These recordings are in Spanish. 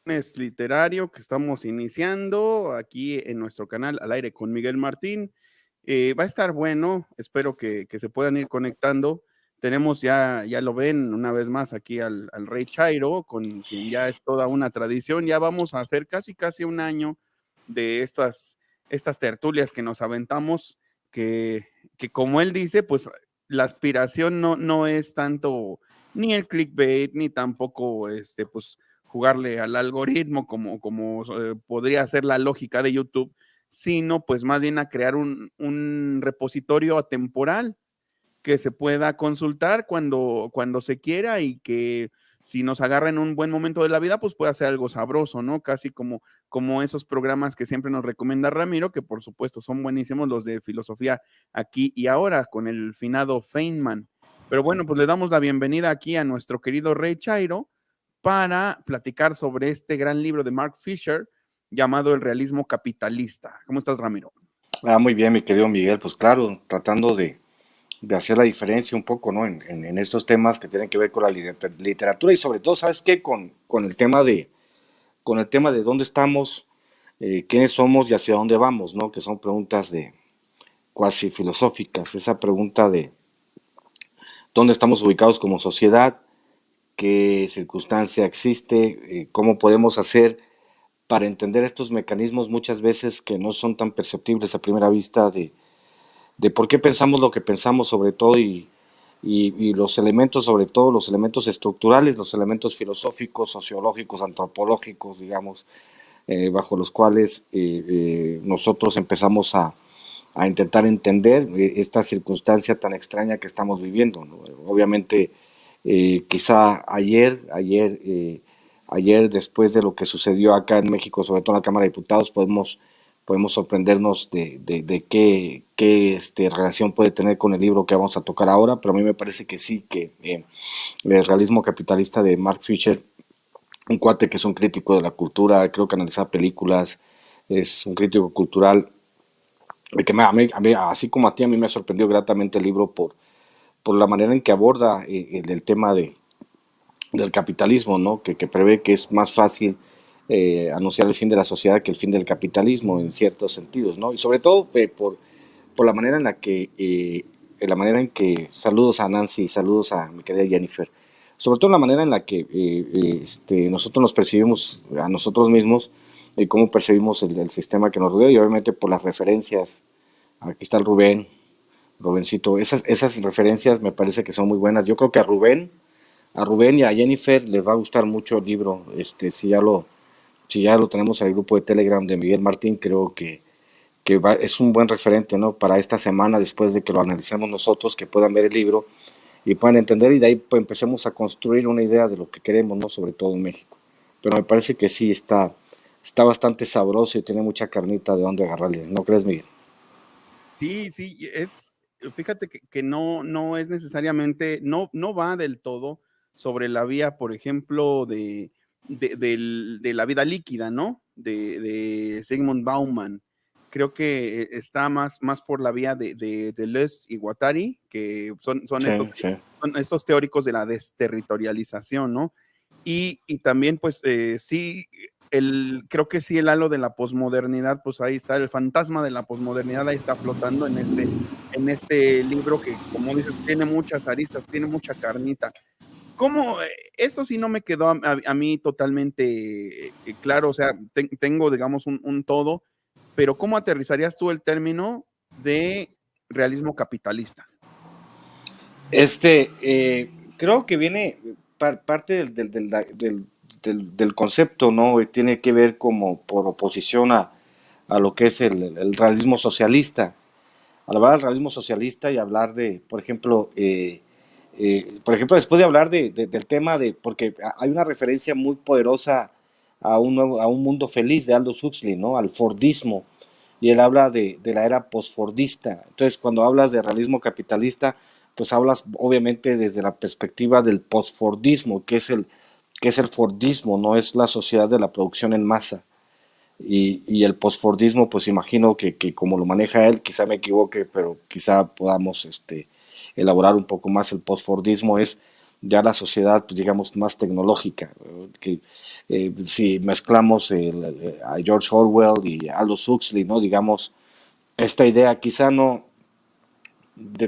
lunes literario que estamos iniciando aquí en nuestro canal Al Aire con Miguel Martín. Va a estar bueno, espero que se puedan ir conectando. Tenemos ya lo ven una vez más aquí al Rey Chairo, con quien ya es toda una tradición. Ya vamos a hacer casi un año de estas tertulias que nos aventamos, que como él dice, pues la aspiración no es tanto ni el clickbait, ni tampoco pues jugarle al algoritmo como podría ser la lógica de YouTube, sino pues más bien a crear un repositorio atemporal que se pueda consultar cuando se quiera y que si nos agarra en un buen momento de la vida, pues pueda ser algo sabroso, ¿no? Casi como esos programas que siempre nos recomienda Ramiro, que por supuesto son buenísimos los de filosofía aquí y ahora con el finado Feynman. Pero bueno, pues le damos la bienvenida aquí a nuestro querido Rey Chairo para platicar sobre este gran libro de Mark Fisher llamado El realismo capitalista. ¿Cómo estás, Ramiro? Muy bien, mi querido Miguel, pues claro, tratando de hacer la diferencia un poco, ¿no? En estos temas que tienen que ver con la literatura y sobre todo, ¿sabes qué? Con el tema de dónde estamos, quiénes somos y hacia dónde vamos, ¿no? Que son preguntas de cuasi filosóficas. Esa pregunta de dónde estamos ubicados como sociedad, qué circunstancia existe, cómo podemos hacer para entender estos mecanismos muchas veces que no son tan perceptibles a primera vista de por qué pensamos lo que pensamos sobre todo y los elementos, sobre todo los elementos estructurales, los elementos filosóficos, sociológicos, antropológicos, digamos, bajo los cuales nosotros empezamos a intentar entender esta circunstancia tan extraña que estamos viviendo, ¿no? Obviamente, quizá ayer, después de lo que sucedió acá en México, sobre todo en la Cámara de Diputados, podemos sorprendernos de qué relación puede tener con el libro que vamos a tocar ahora, pero a mí me parece que sí, que el realismo capitalista de Mark Fisher, un cuate que es un crítico de la cultura, creo que analiza películas, es un crítico cultural, que así como a ti, a mí me sorprendió gratamente el libro por la manera en que aborda el tema del capitalismo, ¿no? Que prevé que es más fácil anunciar el fin de la sociedad que el fin del capitalismo en ciertos sentidos, ¿no? Y sobre todo por la manera en que, saludos a Nancy, saludos a mi querida Jennifer, sobre todo la manera en la que nosotros nos percibimos a nosotros mismos y cómo percibimos el sistema que nos rodea y obviamente por las referencias. Aquí está el Rubencito, esas referencias me parece que son muy buenas. Yo creo que a Rubén y a Jennifer les va a gustar mucho el libro, si ya lo tenemos en el grupo de Telegram de Miguel Martín, creo que es un buen referente, ¿no? Para esta semana, después de que lo analicemos nosotros, que puedan ver el libro y puedan entender y de ahí pues, empecemos a construir una idea de lo que queremos, ¿no? Sobre todo en México. Pero me parece que sí está bastante sabroso y tiene mucha carnita de dónde agarrarle, ¿no crees, Miguel? Sí, fíjate que no es necesariamente, no va del todo sobre la vía, por ejemplo, de la vida líquida, ¿no? De Sigmund Bauman. Creo que está más por la vía de Deleuze y Guattari, que Sí, sí. son estos teóricos de la desterritorialización, ¿no? Y también, pues, sí, creo que sí, el halo de la posmodernidad, pues ahí está, el fantasma de la posmodernidad ahí está flotando en este libro que, como dices, tiene muchas aristas, tiene mucha carnita. ¿Cómo? Eso sí no me quedó a mí totalmente claro, o sea, tengo, digamos, un todo, pero ¿cómo aterrizarías tú el término de realismo capitalista? Creo que viene parte del concepto, ¿no? Tiene que ver como por oposición a lo que es el realismo socialista. Al hablar del realismo socialista y hablar por ejemplo, después de hablar del tema porque hay una referencia muy poderosa a un mundo feliz de Aldous Huxley, ¿no? Al Fordismo, y él habla de la era postfordista. Entonces, cuando hablas de realismo capitalista, pues hablas obviamente desde la perspectiva del postfordismo, que es el Fordismo, no es la sociedad de la producción en masa. Y el postfordismo, pues imagino que como lo maneja él, quizá me equivoque, pero quizá podamos elaborar un poco más. El postfordismo es ya la sociedad, pues, digamos, más tecnológica. Que, si mezclamos a George Orwell y a Aldous Huxley, ¿no? Digamos, esta idea quizá no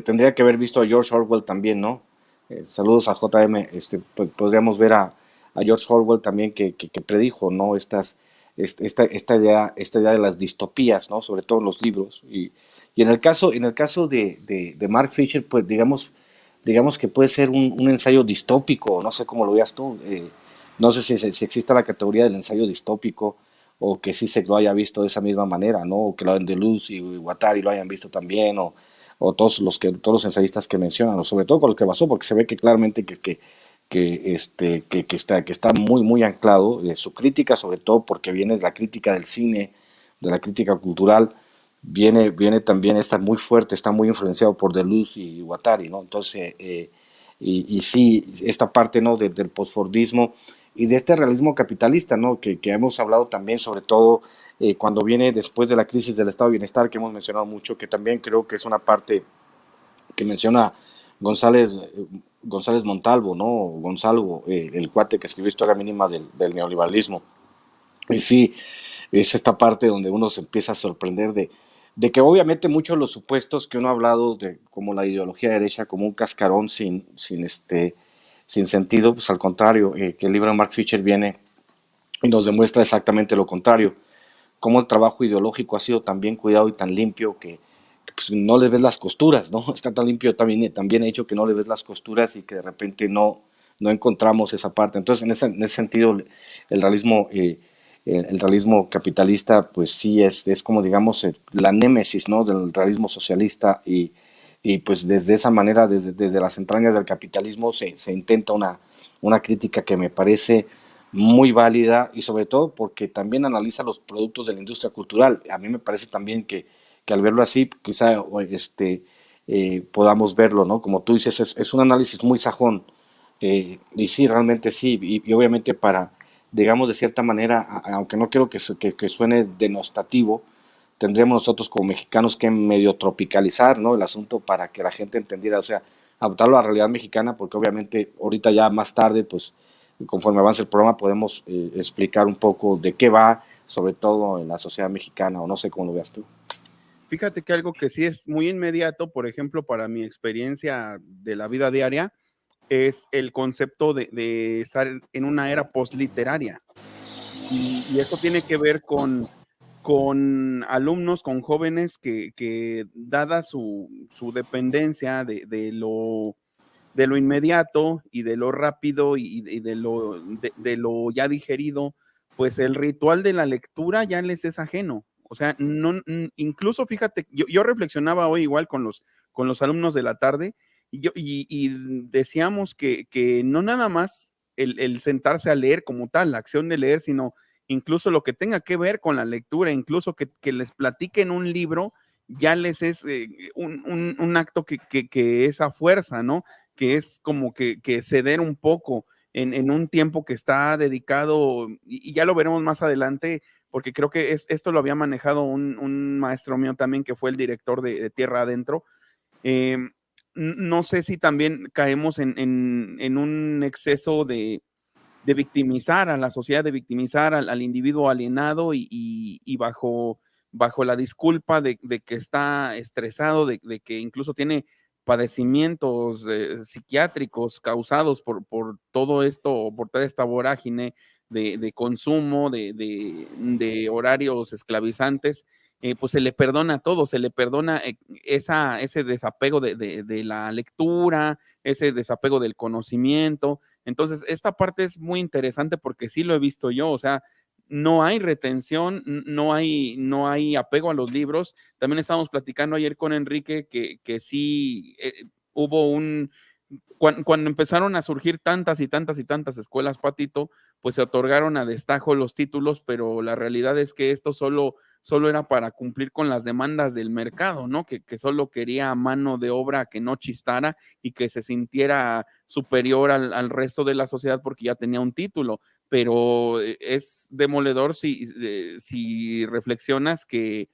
tendría que haber visto a George Orwell también, ¿no? Saludos a JM, podríamos ver a George Orwell también que predijo, ¿no? Esta idea de las distopías, ¿no? Sobre todo en los libros. Y en el caso de Mark Fisher, pues digamos que puede ser un ensayo distópico, no sé cómo lo veas tú. No sé si existe la categoría del ensayo distópico o que sí se lo haya visto de esa misma manera, ¿no? O que lo Deleuze y Guattari lo hayan visto también, o todos los ensayistas que mencionan, o sobre todo con los que basó, porque se ve que claramente que está muy, muy anclado, su crítica, sobre todo porque viene de la crítica del cine, de la crítica cultural, viene también, está muy fuerte, está muy influenciado por Deleuze y Guattari, ¿no? Entonces, y sí, esta parte, ¿no? Del postfordismo y de este realismo capitalista, ¿no? Que hemos hablado también, sobre todo cuando viene después de la crisis del estado de bienestar, que hemos mencionado mucho, que también creo que es una parte que menciona González, González Montalvo, ¿no? Gonzalo, el cuate que escribió Historia Mínima del Neoliberalismo. Y sí, es esta parte donde uno se empieza a sorprender de que obviamente muchos de los supuestos que uno ha hablado de como la ideología derecha como un cascarón sin sentido, pues al contrario, que el libro de Mark Fisher viene y nos demuestra exactamente lo contrario, cómo el trabajo ideológico ha sido tan bien cuidado y tan limpio que, pues, no le ves las costuras, ¿no? Está tan limpio, tan bien hecho que no le ves las costuras y que de repente no encontramos esa parte. Entonces, en ese sentido, el realismo capitalista, pues sí es como, digamos, la némesis, ¿no? Del realismo socialista y pues desde esa manera, desde las entrañas del capitalismo, se intenta una crítica que me parece muy válida y sobre todo porque también analiza los productos de la industria cultural. A mí me parece también que al verlo así, quizá podamos verlo, ¿no? Como tú dices, es un análisis muy sajón. Y sí, realmente sí, y obviamente para, digamos, de cierta manera, aunque no quiero que suene denostativo, tendríamos nosotros como mexicanos que medio tropicalizar, ¿no? El asunto para que la gente entendiera, o sea, adaptarlo a la realidad mexicana, porque obviamente ahorita ya más tarde, pues conforme avance el programa, podemos explicar un poco de qué va, sobre todo en la sociedad mexicana, o no sé cómo lo veas tú. Fíjate que algo que sí es muy inmediato, por ejemplo, para mi experiencia de la vida diaria, es el concepto de estar en una era postliteraria. Y esto tiene que ver con alumnos, con jóvenes que dada su dependencia de lo inmediato y de lo rápido y de lo ya digerido, pues el ritual de la lectura ya les es ajeno. O sea, no, incluso fíjate, yo reflexionaba hoy igual con los alumnos de la tarde y decíamos que no nada más el sentarse a leer como tal, la acción de leer, sino incluso lo que tenga que ver con la lectura, incluso que les platiquen un libro, ya les es un acto que es a fuerza, ¿no? Que es como que ceder un poco en un tiempo que está dedicado, y ya lo veremos más adelante, porque creo que esto lo había manejado un maestro mío también, que fue el director de Tierra Adentro. Eh, no sé si también caemos en un exceso de victimizar a la sociedad, de victimizar al individuo alienado y bajo la disculpa de que está estresado, de que incluso tiene padecimientos psiquiátricos causados por todo esto, por toda esta vorágine de consumo, de horarios esclavizantes, pues se le perdona todo, se le perdona ese desapego de la lectura, ese desapego del conocimiento. Entonces, esta parte es muy interesante porque sí lo he visto yo, o sea, no hay retención, no hay apego a los libros. También estábamos platicando ayer con Enrique que sí hubo cuando empezaron a surgir tantas y tantas y tantas escuelas, Patito, pues se otorgaron a destajo los títulos, pero la realidad es que esto solo era para cumplir con las demandas del mercado, ¿no? Que solo quería mano de obra que no chistara y que se sintiera superior al resto de la sociedad porque ya tenía un título, pero es demoledor si reflexionas que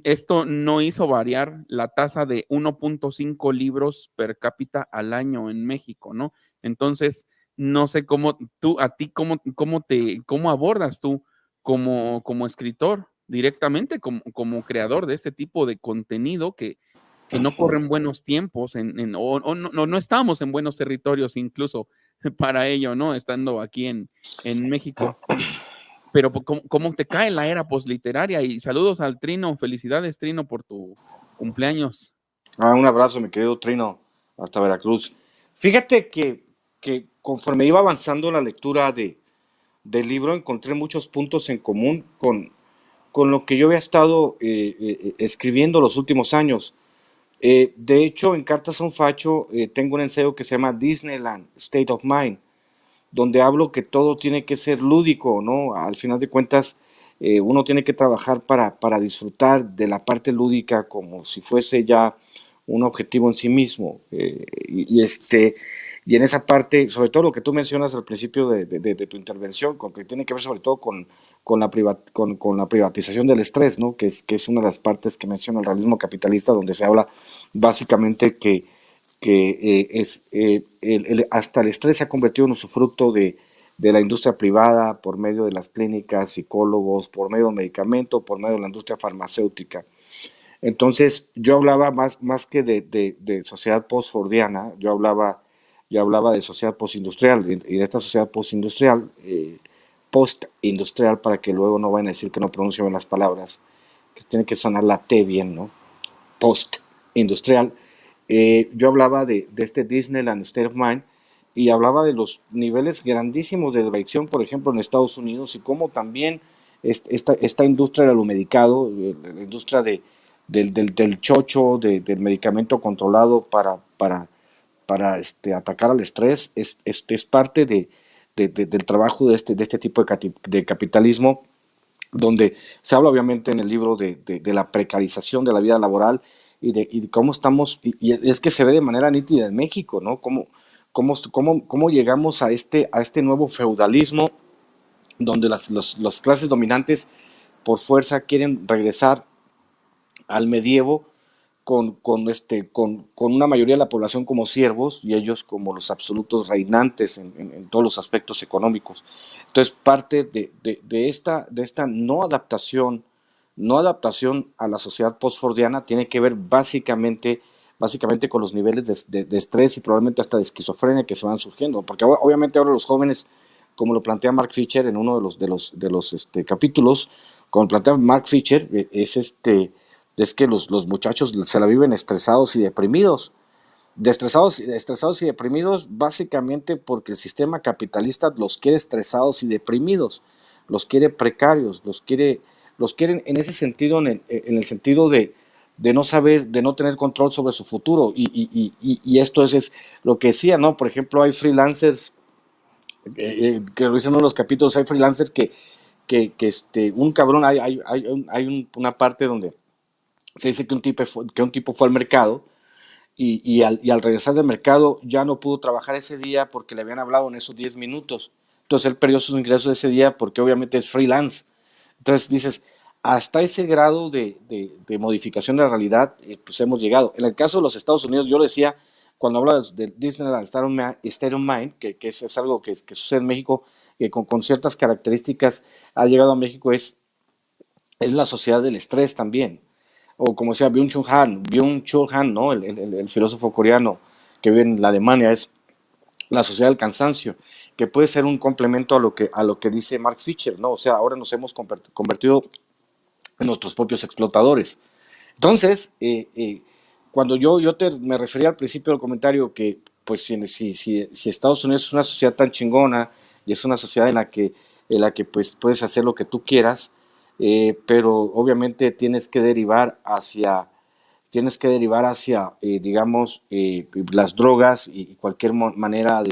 esto no hizo variar la tasa de 1.5 libros per cápita al año en México, ¿no? Entonces, no sé cómo tú, a ti, cómo abordas tú como escritor directamente, como creador de este tipo de contenido que no corren buenos tiempos o no estamos en buenos territorios incluso para ello, ¿no? Estando aquí en México. Pero ¿cómo te cae la era posliteraria? Y saludos al Trino, felicidades Trino por tu cumpleaños. Un abrazo, mi querido Trino, hasta Veracruz. Fíjate que conforme iba avanzando la lectura del libro, encontré muchos puntos en común con lo que yo había estado escribiendo los últimos años. De hecho, en Cartas a un Facho tengo un ensayo que se llama Disneyland, State of Mind, donde hablo que todo tiene que ser lúdico, ¿no? Al final de cuentas, uno tiene que trabajar para disfrutar de la parte lúdica como si fuese ya un objetivo en sí mismo. Y en esa parte, sobre todo lo que tú mencionas al principio de tu intervención, con que tiene que ver sobre todo con la privatización del estrés, ¿no? Que es una de las partes que menciona el realismo capitalista, donde se habla básicamente que hasta el estrés se ha convertido en usufructo de la industria privada por medio de las clínicas, psicólogos, por medio del medicamento, por medio de la industria farmacéutica. Entonces, yo hablaba más que de sociedad post-fordiana, yo hablaba de sociedad postindustrial, y de esta sociedad postindustrial, postindustrial, para que luego no vayan a decir que no pronuncio bien las palabras, que tiene que sonar la T bien, ¿no? Post-industrial. Yo hablaba de este Disneyland State of Mind y hablaba de los niveles grandísimos de drogadicción, por ejemplo, en Estados Unidos, y cómo también esta industria del medicado, la industria del chocho, del medicamento controlado para atacar al estrés, es parte del trabajo de este tipo de capitalismo, donde se habla obviamente en el libro de la precarización de la vida laboral y cómo estamos, y es que se ve de manera nítida en México, ¿no? Cómo llegamos a este nuevo feudalismo donde las clases dominantes por fuerza quieren regresar al medievo con una mayoría de la población como siervos y ellos como los absolutos reinantes en todos los aspectos económicos. Entonces, parte de esta no adaptación a la sociedad postfordiana tiene que ver básicamente con los niveles de estrés y probablemente hasta de esquizofrenia que se van surgiendo, porque obviamente ahora los jóvenes, como lo plantea Mark Fisher en uno de los capítulos, como plantea Mark Fisher, es que los muchachos se la viven estresados y deprimidos. Estresados y deprimidos básicamente porque el sistema capitalista los quiere estresados y deprimidos, los quiere precarios, los quieren en ese sentido, en el sentido de no saber, de no tener control sobre su futuro. Y esto es lo que decía, ¿no? Por ejemplo, hay freelancers, que lo dicen en uno de los capítulos, hay freelancers un cabrón, una parte donde se dice que un tipo fue al mercado y al regresar del mercado ya no pudo trabajar ese día porque le habían hablado en esos 10 minutos. Entonces él perdió sus ingresos ese día porque obviamente es freelance. Entonces dices, hasta ese grado de modificación de la realidad, pues hemos llegado. En el caso de los Estados Unidos, yo lo decía, cuando hablo de Disneyland State of Mind, que es algo que sucede en México, que con ciertas características ha llegado a México, es la sociedad del estrés también. O como decía Byung-Chul Han, ¿no? El filósofo coreano que vive en la Alemania, es la sociedad del cansancio, que puede ser un complemento a lo que dice Mark Fisher, ¿no? O sea, ahora nos hemos convertido en nuestros propios explotadores. Entonces, cuando me refería al principio del comentario que, pues, si Estados Unidos es una sociedad tan chingona y es una sociedad en la que pues, puedes hacer lo que tú quieras, pero obviamente digamos, las drogas y cualquier manera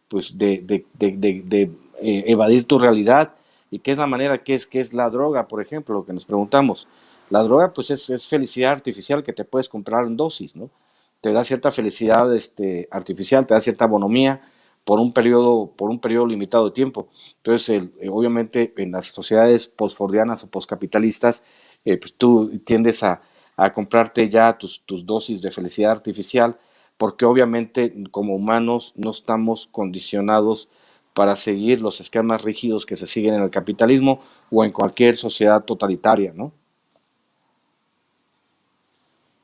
pues, de evadir tu realidad. ¿Y qué es la manera? ¿Qué es la droga, por ejemplo? Lo que nos preguntamos. La droga, pues, es felicidad artificial que te puedes comprar en dosis, ¿no? Te da cierta felicidad artificial, te da cierta bonomía por un periodo limitado de tiempo. Entonces, obviamente, en las sociedades postfordianas o postcapitalistas, pues tú tiendes a comprarte ya tus dosis de felicidad artificial porque obviamente como humanos no estamos condicionados para seguir los esquemas rígidos que se siguen en el capitalismo o en cualquier sociedad totalitaria, ¿no?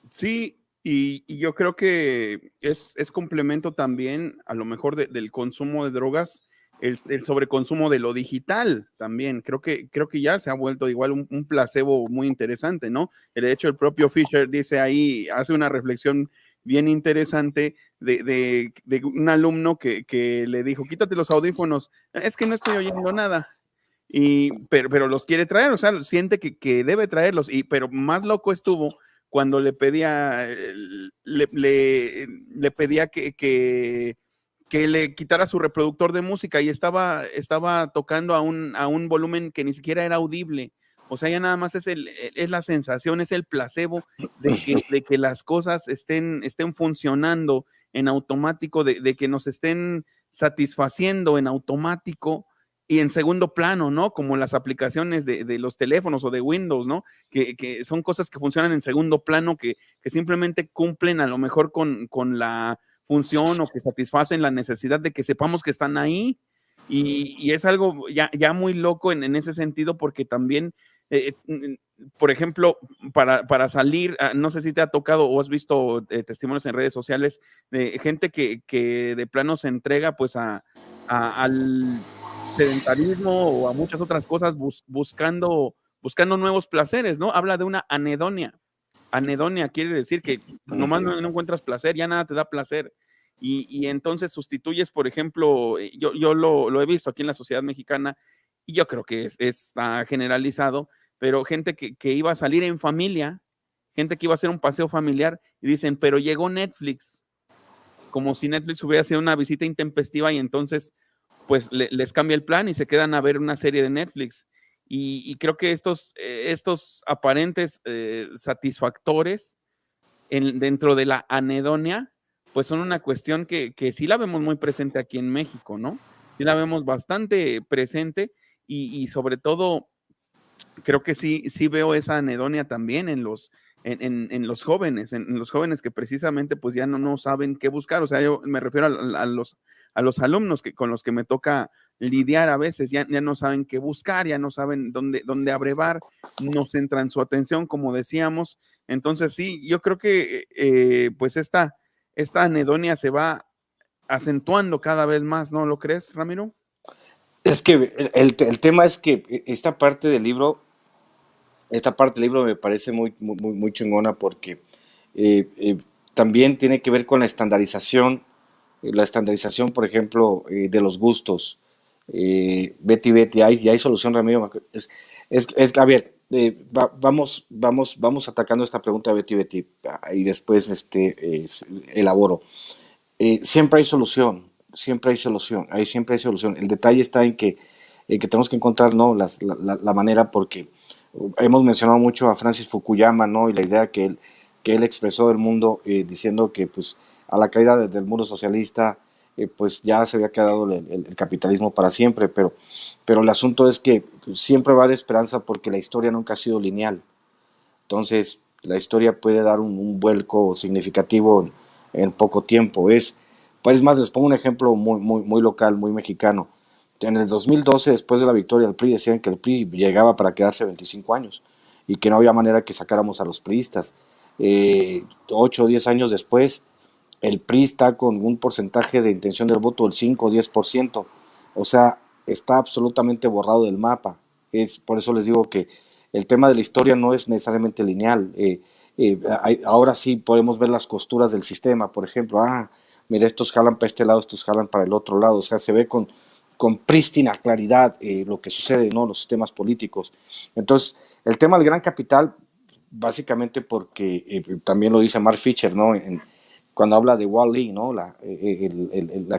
Sí, y yo creo que es complemento también, a lo mejor, del consumo de drogas, el sobreconsumo de lo digital también. Creo que ya se ha vuelto igual un placebo muy interesante, ¿no? De hecho, el propio Fisher dice ahí, hace una reflexión bien interesante de un alumno que le dijo, quítate los audífonos, es que no estoy oyendo nada. Pero los quiere traer, o sea, siente que debe traerlos, pero más loco estuvo cuando le pedía, le pedía que le quitara su reproductor de música y estaba tocando a un volumen que ni siquiera era audible. O sea, ya nada más es la sensación, es el placebo de que las cosas estén funcionando en automático, de que nos estén satisfaciendo en automático y en segundo plano, ¿no? Como las aplicaciones de los teléfonos o de Windows, ¿no? Que son cosas que funcionan en segundo plano, que simplemente cumplen a lo mejor con la función o que satisfacen la necesidad de que sepamos que están ahí. Y es algo ya muy loco en ese sentido, porque también, por ejemplo, para salir, no sé si te ha tocado o has visto testimonios en redes sociales de gente que de plano se entrega pues al sedentarismo o a muchas otras cosas buscando nuevos placeres, ¿no? Habla de una anedonia. Anedonia quiere decir que nomás no encuentras placer, ya nada te da placer. Y entonces sustituyes, por ejemplo, yo lo he visto aquí en la sociedad mexicana y yo creo que está generalizado, pero gente que iba a salir en familia, gente que iba a hacer un paseo familiar y dicen, pero llegó Netflix, como si Netflix hubiera sido una visita intempestiva y entonces pues les cambia el plan y se quedan a ver una serie de Netflix. Y creo que estos aparentes satisfactores dentro de la anedonia, pues son una cuestión que sí la vemos muy presente aquí en México, ¿no? Sí la vemos bastante presente y sobre todo creo que sí veo esa anedonia también en los jóvenes, en los jóvenes que precisamente pues ya no saben qué buscar. O sea, yo me refiero a los alumnos con los que me toca lidiar a veces, ya no saben qué buscar, ya no saben dónde abrevar, no centran su atención, como decíamos. Entonces sí, yo creo que pues esta anedonia se va acentuando cada vez más, ¿no lo crees, Ramiro? Es que el tema es que esta parte del libro me parece muy chingona porque eh, eh, también tiene que ver con la estandarización, por ejemplo, de los gustos. Betty, ya hay solución, Ramiro. A ver, vamos atacando esta pregunta de Betty, y después elaboro. Siempre hay solución, siempre hay solución. El detalle está en que tenemos que encontrar, ¿no? La manera, porque hemos mencionado mucho a Francis Fukuyama, ¿no? Y la idea que él expresó del mundo, diciendo que pues a la caída del mundo socialista pues ya se había quedado el capitalismo para siempre, pero el asunto es que siempre va a haber esperanza porque la historia nunca ha sido lineal. Entonces, la historia puede dar un vuelco significativo en poco tiempo. Pues más, les pongo un ejemplo muy local, muy mexicano. En el 2012, después de la victoria del PRI, decían que el PRI llegaba para quedarse 25 años y que no había manera que sacáramos a los priistas. 8 o 10 años después, el PRI está con un porcentaje de intención del voto del 5 o 10%. O sea, está absolutamente borrado del mapa. Por eso les digo que el tema de la historia no es necesariamente lineal. Ahora sí podemos ver las costuras del sistema. Por ejemplo, mira, estos jalan para este lado, estos jalan para el otro lado. O sea, se ve con prístina claridad lo que sucede, ¿no? Los sistemas políticos. Entonces, el tema del gran capital, básicamente porque también lo dice Mark Fisher, ¿no? Cuando habla de Wall-E, ¿no? La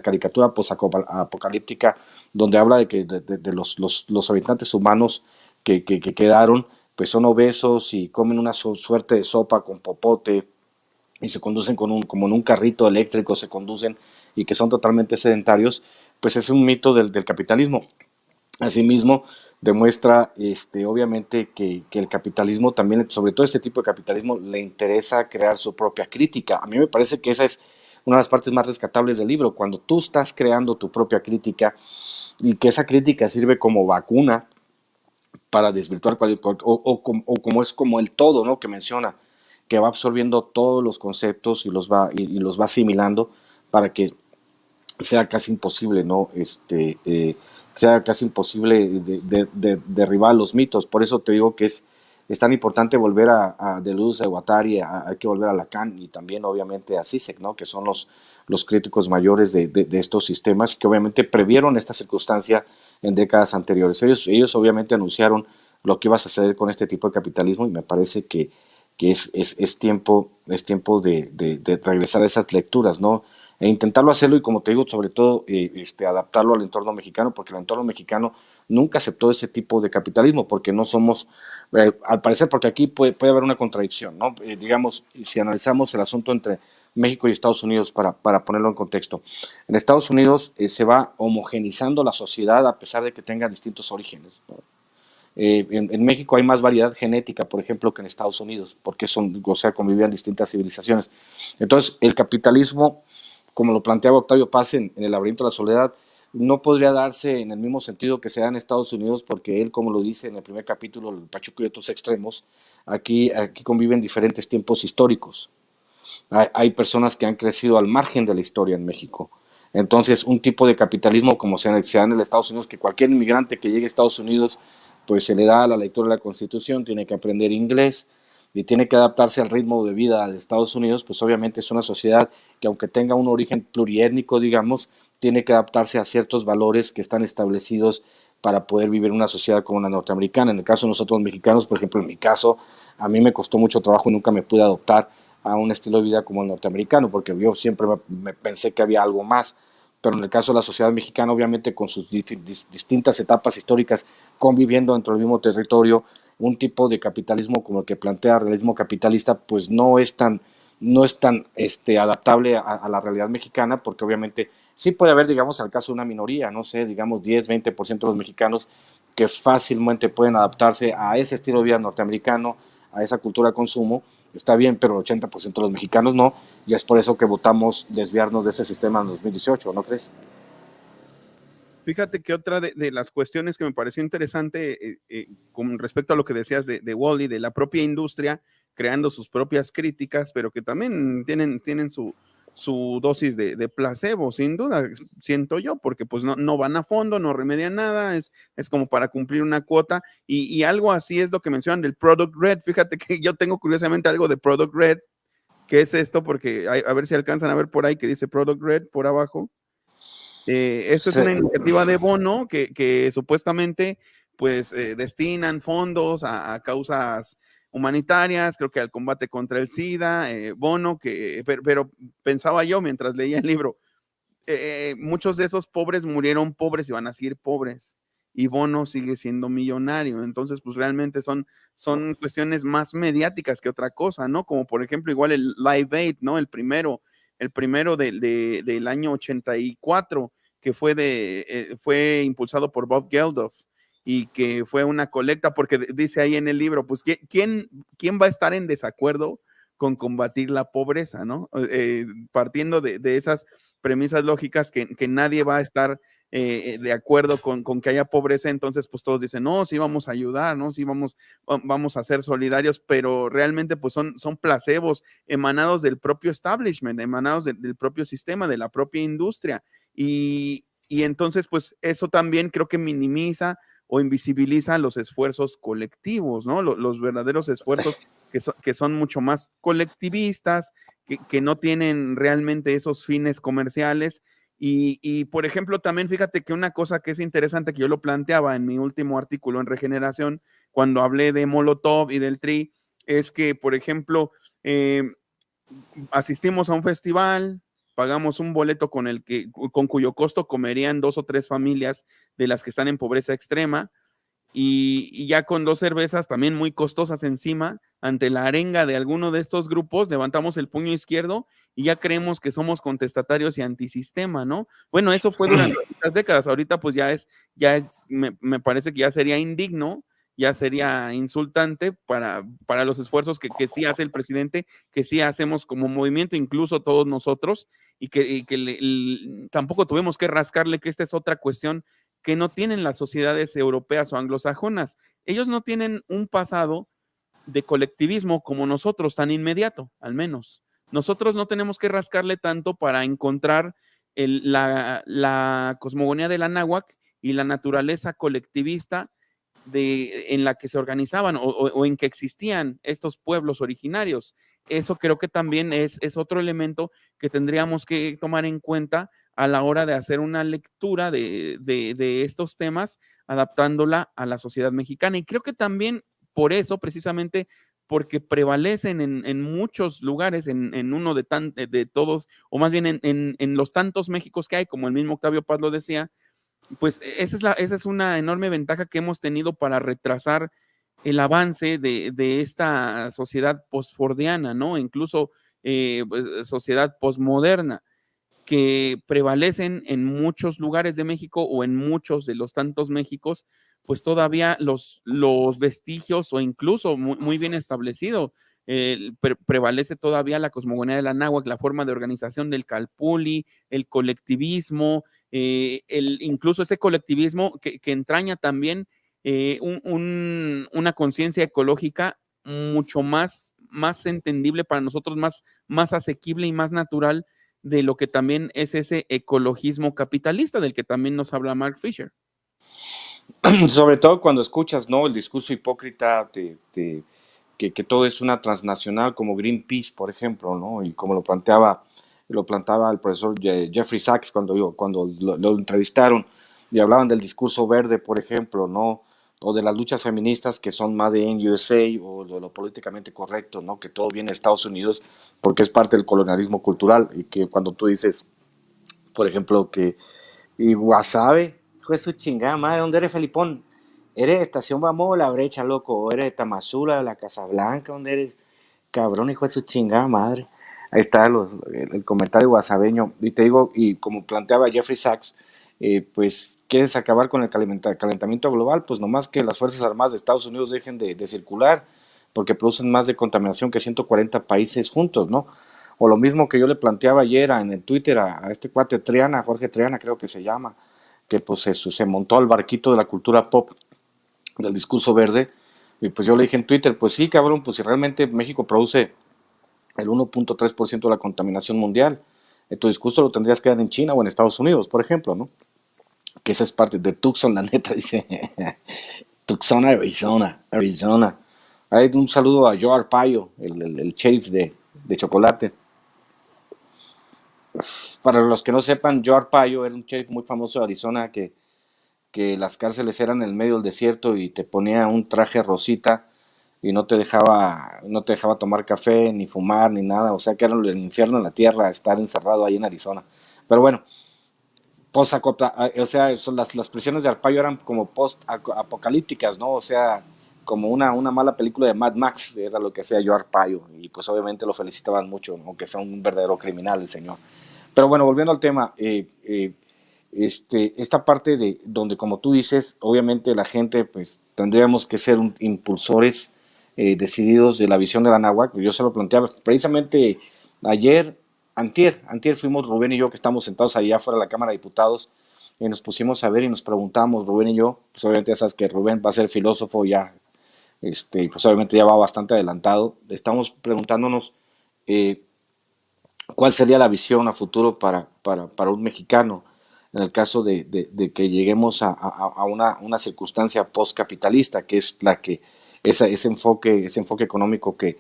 caricatura posapocalíptica, donde habla de que de los habitantes humanos que quedaron, pues son obesos y comen una suerte de sopa con popote y se conducen como en un carrito eléctrico, se conducen y que son totalmente sedentarios, pues es un mito del capitalismo. Asimismo, demuestra obviamente que el capitalismo también, sobre todo este tipo de capitalismo, le interesa crear su propia crítica. A mí me parece que esa es una de las partes más rescatables del libro, cuando tú estás creando tu propia crítica y que esa crítica sirve como vacuna para desvirtuar o como es como el todo, ¿no? Que menciona, que va absorbiendo todos los conceptos y los va asimilando para que sea casi imposible, ¿no? Sea casi imposible derribar los mitos. Por eso te digo que es tan importante volver a Deleuze, a Guattari, hay que volver a Lacan y también obviamente a Zizek, ¿no? Que son los críticos mayores de estos sistemas que obviamente previeron esta circunstancia en décadas anteriores. Ellos obviamente anunciaron lo que iba a suceder con este tipo de capitalismo y me parece que es tiempo de regresar a esas lecturas, ¿no? E intentarlo hacerlo y como te digo, sobre todo adaptarlo al entorno mexicano, porque el entorno mexicano nunca aceptó ese tipo de capitalismo, porque no somos, al parecer, porque aquí puede haber una contradicción, ¿no? Digamos, si analizamos el asunto entre México y Estados Unidos para ponerlo en contexto. En Estados Unidos se va homogenizando la sociedad a pesar de que tenga distintos orígenes, ¿no? En México hay más variedad genética, por ejemplo, que en Estados Unidos, porque o sea, convivían distintas civilizaciones. Entonces, el capitalismo, como lo planteaba Octavio Paz en El laberinto de la soledad, no podría darse en el mismo sentido que se da en Estados Unidos, porque él, como lo dice en el primer capítulo, el Pachuco y otros extremos, aquí conviven diferentes tiempos históricos. Hay personas que han crecido al margen de la historia en México. Entonces, un tipo de capitalismo como se da en el Estados Unidos, que cualquier inmigrante que llegue a Estados Unidos, pues se le da la lectura de la Constitución, tiene que aprender inglés y tiene que adaptarse al ritmo de vida de Estados Unidos, pues obviamente es una sociedad que aunque tenga un origen pluriétnico, digamos, tiene que adaptarse a ciertos valores que están establecidos para poder vivir en una sociedad como la norteamericana. En el caso de nosotros mexicanos, por ejemplo, en mi caso, a mí me costó mucho trabajo y nunca me pude adoptar a un estilo de vida como el norteamericano, porque yo siempre me pensé que había algo más, pero en el caso de la sociedad mexicana, obviamente con sus distintas etapas históricas conviviendo dentro del mismo territorio, un tipo de capitalismo como el que plantea el realismo capitalista, pues no es tan adaptable a la realidad mexicana, porque obviamente sí puede haber, digamos, al caso de una minoría, no sé, digamos 10, 20% de los mexicanos que fácilmente pueden adaptarse a ese estilo de vida norteamericano, a esa cultura de consumo, está bien, pero el 80% de los mexicanos no, y es por eso que votamos desviarnos de ese sistema en 2018, ¿no crees? Fíjate que otra de las cuestiones que me pareció interesante con respecto a lo que decías de Wall-E, de la propia industria, creando sus propias críticas, pero que también tienen su dosis de placebo, sin duda, siento yo, porque pues no van a fondo, no remedian nada, es como para cumplir una cuota, y algo así es lo que mencionan del Product Red. Fíjate que yo tengo curiosamente algo de Product Red. ¿Qué es esto? Porque a ver si alcanzan a ver por ahí que dice Product Red por abajo. Esto es Sí. una iniciativa de bono que supuestamente pues destinan fondos a causas humanitarias, creo que al combate contra el SIDA, bono, pero pensaba yo mientras leía el libro, muchos de esos pobres murieron pobres y van a seguir pobres. Y Bono sigue siendo millonario. Entonces, pues realmente son cuestiones más mediáticas que otra cosa, ¿no? Como por ejemplo, igual el Live Aid, ¿no? El primero del año 84, que fue impulsado por Bob Geldof y que fue una colecta, porque dice ahí en el libro, pues, ¿quién va a estar en desacuerdo con combatir la pobreza, ¿no? Partiendo de esas premisas lógicas que nadie va a estar de acuerdo con que haya pobreza, entonces pues todos dicen, no, sí vamos a ayudar, no, sí vamos a ser solidarios, pero realmente pues son placebos emanados del propio establishment, emanados del propio sistema, de la propia industria, y entonces pues eso también creo que minimiza o invisibiliza los esfuerzos colectivos, ¿no? Los verdaderos esfuerzos que son mucho más colectivistas, que no tienen realmente esos fines comerciales. Y, por ejemplo, también fíjate que una cosa que es interesante, que yo lo planteaba en mi último artículo en Regeneración, cuando hablé de Molotov y del Tri, es que, por ejemplo, asistimos a un festival, pagamos un boleto con cuyo costo comerían 2 o 3 familias de las que están en pobreza extrema, y ya con 2 cervezas también muy costosas encima, ante la arenga de alguno de estos grupos, levantamos el puño izquierdo y ya creemos que somos contestatarios y antisistema, ¿no? Bueno, eso fue durante las décadas, ahorita pues me parece que ya sería indigno ya sería insultante para los esfuerzos que sí hace el presidente, que sí hacemos como movimiento, incluso todos nosotros, y que tampoco tuvimos que rascarle que esta es otra cuestión que no tienen las sociedades europeas o anglosajonas. Ellos no tienen un pasado de colectivismo como nosotros, tan inmediato, al menos. Nosotros no tenemos que rascarle tanto para encontrar la cosmogonía de la náhuatl y la naturaleza colectivista en la que se organizaban o en que existían estos pueblos originarios. Eso creo que también es otro elemento que tendríamos que tomar en cuenta a la hora de hacer una lectura de estos temas, adaptándola a la sociedad mexicana. Y creo que también por eso, precisamente, porque prevalecen en muchos lugares, en uno de todos, o más bien en los tantos Méxicos que hay, como el mismo Octavio Paz lo decía, pues esa es una enorme ventaja que hemos tenido para retrasar el avance de esta sociedad postfordiana, ¿no? Incluso pues, sociedad postmoderna, que prevalecen en muchos lugares de México o en muchos de los tantos Méxicos, pues todavía los vestigios o incluso muy bien establecido, prevalece todavía la cosmogonía de la náhuatl, la forma de organización del calpulli, el colectivismo, incluso ese colectivismo que entraña también una conciencia ecológica mucho más entendible para nosotros, más asequible y más natural de lo que también es ese ecologismo capitalista del que también nos habla Mark Fisher. Sobre todo cuando escuchas, ¿no? El discurso hipócrita que todo es una transnacional como Greenpeace, por ejemplo, ¿no? Y como lo planteaba el profesor Jeffrey Sachs cuando lo entrevistaron y hablaban del discurso verde, por ejemplo, ¿no? O de las luchas feministas que son Made in USA o de lo políticamente correcto, ¿no? Que todo viene de Estados Unidos porque es parte del colonialismo cultural y que cuando tú dices, por ejemplo, que y Guasave, hijo de su chingada madre, ¿dónde eres, Felipón? ¿Eres de Estación Vamos o La Brecha, loco? ¿O eres de Tamazula, de la Casa Blanca? ¿Dónde eres? Cabrón, hijo de su chingada madre. Ahí está el comentario guasabeño. Y te digo, y como planteaba Jeffrey Sachs, pues, ¿quieres acabar con el calentamiento global? Pues nomás que las Fuerzas Armadas de Estados Unidos dejen de circular, porque producen más de contaminación que 140 países juntos, ¿no? O lo mismo que yo le planteaba ayer en el Twitter a este cuate Triana, Jorge Triana creo que se llama, que pues se montó al barquito de la cultura pop, del discurso verde, y pues yo le dije en Twitter, pues sí, cabrón, pues si realmente México produce el 1.3% de la contaminación mundial, tu discurso lo tendrías que dar en China o en Estados Unidos, por ejemplo, ¿no? Que esa es parte de Tucson, la neta, dice. Tucson, Arizona. Hay un saludo a Joe Arpaio, el sheriff de chocolate. Para los que no sepan, Joe Arpaio era un sheriff muy famoso de Arizona que las cárceles eran en el medio del desierto y te ponía un traje rosita y no te dejaba tomar café, ni fumar, ni nada. O sea que era el infierno en la tierra estar encerrado ahí en Arizona. Pero bueno, o sea, las prisiones de Arpaio eran como post-apocalípticas, ¿no? O sea, como una mala película de Mad Max, era lo que hacía Joe Arpaio. Y pues obviamente lo felicitaban mucho, aunque sea un verdadero criminal el señor. Pero bueno, volviendo al tema, esta parte de donde, como tú dices, obviamente la gente, pues tendríamos que ser impulsores decididos de la visión de la náhuatl. Yo se lo planteaba precisamente ayer, antier fuimos Rubén y yo, que estamos sentados allá afuera de la Cámara de Diputados, y nos pusimos a ver y nos preguntamos, Rubén y yo, pues obviamente ya sabes que Rubén va a ser filósofo ya, pues obviamente ya va bastante adelantado, estamos preguntándonos eh, cuál sería la visión a futuro para un mexicano en el caso de que lleguemos a una circunstancia postcapitalista, que es la que ese enfoque económico que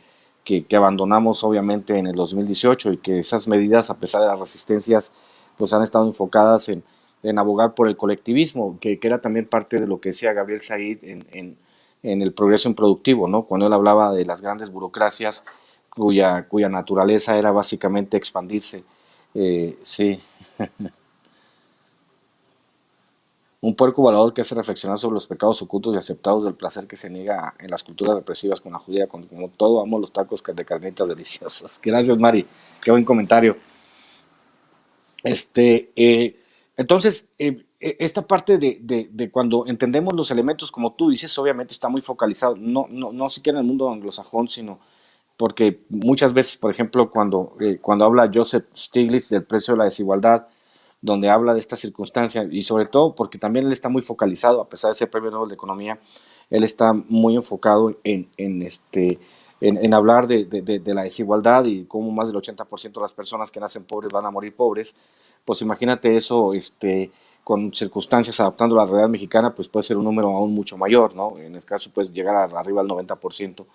abandonamos obviamente en el 2018 y que esas medidas, a pesar de las resistencias, pues han estado enfocadas en abogar por el colectivismo, que era también parte de lo que decía Gabriel Said en el progreso improductivo, ¿no? Cuando él hablaba de las grandes burocracias cuya naturaleza era básicamente expandirse. Sí, un puerco volador que hace reflexionar sobre los pecados ocultos y aceptados del placer que se niega en las culturas represivas con la judía, como todo, amo los tacos de carnitas deliciosas. Gracias, Mari, qué buen comentario. Entonces, esta parte de cuando entendemos los elementos, como tú dices, obviamente está muy focalizado, no siquiera en el mundo anglosajón, sino porque muchas veces, por ejemplo, cuando habla Joseph Stiglitz del precio de la desigualdad, donde habla de esta circunstancia, y sobre todo porque también él está muy focalizado, a pesar de ser premio Nobel de Economía, él está muy enfocado en hablar de la desigualdad y cómo más del 80% de las personas que nacen pobres van a morir pobres. Pues imagínate eso, con circunstancias adaptando a la realidad mexicana, pues puede ser un número aún mucho mayor, ¿no? En el caso, pues llegar arriba al 90%.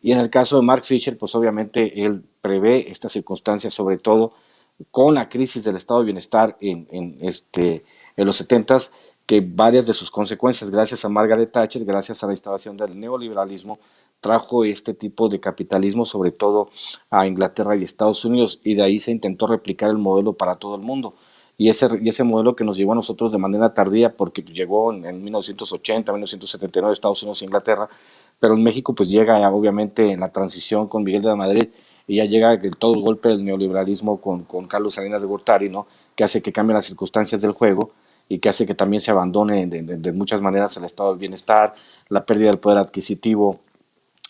Y en el caso de Mark Fisher, pues obviamente él prevé estas circunstancias, sobre todo con la crisis del estado de bienestar en los 70s, que varias de sus consecuencias, gracias a Margaret Thatcher, gracias a la instalación del neoliberalismo, trajo este tipo de capitalismo, sobre todo a Inglaterra y Estados Unidos, y de ahí se intentó replicar el modelo para todo el mundo. Y ese modelo que nos llegó a nosotros de manera tardía, porque llegó en 1980, 1979 Estados Unidos e Inglaterra, pero en México pues llega ya, obviamente en la transición con Miguel de la Madrid, y ya llega todo el golpe del neoliberalismo con Carlos Salinas de Gortari, ¿no? Que hace que cambien las circunstancias del juego y que hace que también se abandone de muchas maneras el estado del bienestar, la pérdida del poder adquisitivo,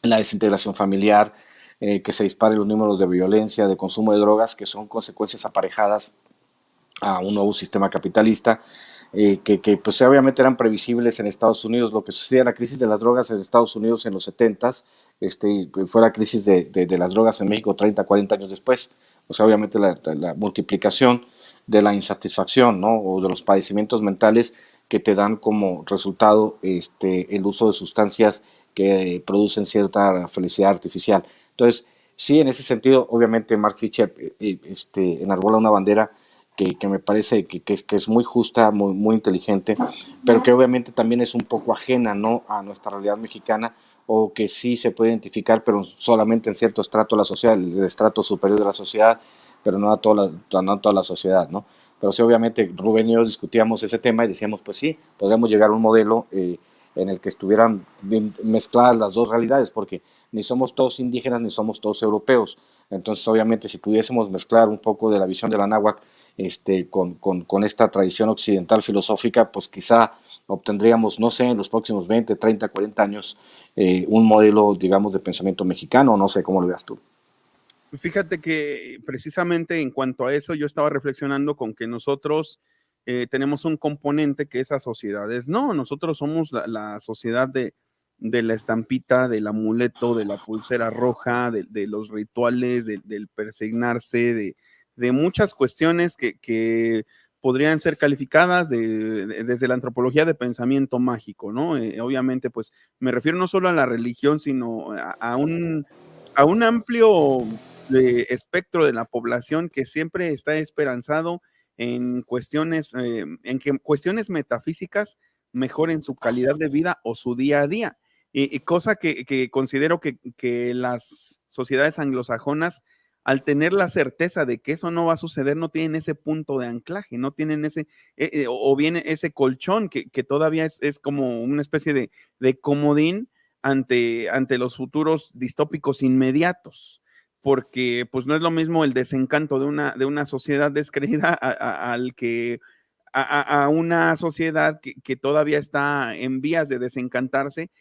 la desintegración familiar, que se disparen los números de violencia, de consumo de drogas, que son consecuencias aparejadas a un nuevo sistema capitalista, que pues obviamente eran previsibles en Estados Unidos. Lo que sucedía en la crisis de las drogas en Estados Unidos en los 70s, fue la crisis de las drogas en México 30, 40 años después. O sea, obviamente la multiplicación de la insatisfacción, ¿no? O de los padecimientos mentales que te dan como resultado el uso de sustancias que producen cierta felicidad artificial. Entonces, sí, en ese sentido, obviamente Mark Fisher enarbola una bandera que me parece que es muy justa, muy inteligente, pero que obviamente también es un poco ajena, ¿no?, a nuestra realidad mexicana, o que sí se puede identificar, pero solamente en cierto estrato de la sociedad, el estrato superior de la sociedad, pero no a toda la sociedad, ¿no? Pero sí, obviamente, Rubén y yo discutíamos ese tema y decíamos, pues sí, podríamos llegar a un modelo en el que estuvieran bien mezcladas las dos realidades, porque ni somos todos indígenas ni somos todos europeos. Entonces, obviamente, si pudiésemos mezclar un poco de la visión de la náhuatl con esta tradición occidental filosófica, pues quizá obtendríamos, no sé, en los próximos 20, 30, 40 años, un modelo, digamos, de pensamiento mexicano, no sé cómo lo veas tú. Fíjate que precisamente en cuanto a eso, yo estaba reflexionando con que nosotros tenemos un componente que esas sociedades no, nosotros somos la sociedad de la estampita, del amuleto, de la pulsera roja, de los rituales, del persignarse, de muchas cuestiones que podrían ser calificadas desde la antropología de pensamiento mágico, ¿no? Obviamente, pues me refiero no solo a la religión, sino a un amplio espectro de la población que siempre está esperanzado en que cuestiones metafísicas mejoren su calidad de vida o su día a día. Y cosa que considero que las sociedades anglosajonas, al tener la certeza de que eso no va a suceder, no tienen ese punto de anclaje, no tienen o bien ese colchón que todavía es como una especie de comodín ante los futuros distópicos inmediatos, porque pues no es lo mismo el desencanto de una sociedad descreída al que a una sociedad que todavía está en vías de desencantarse,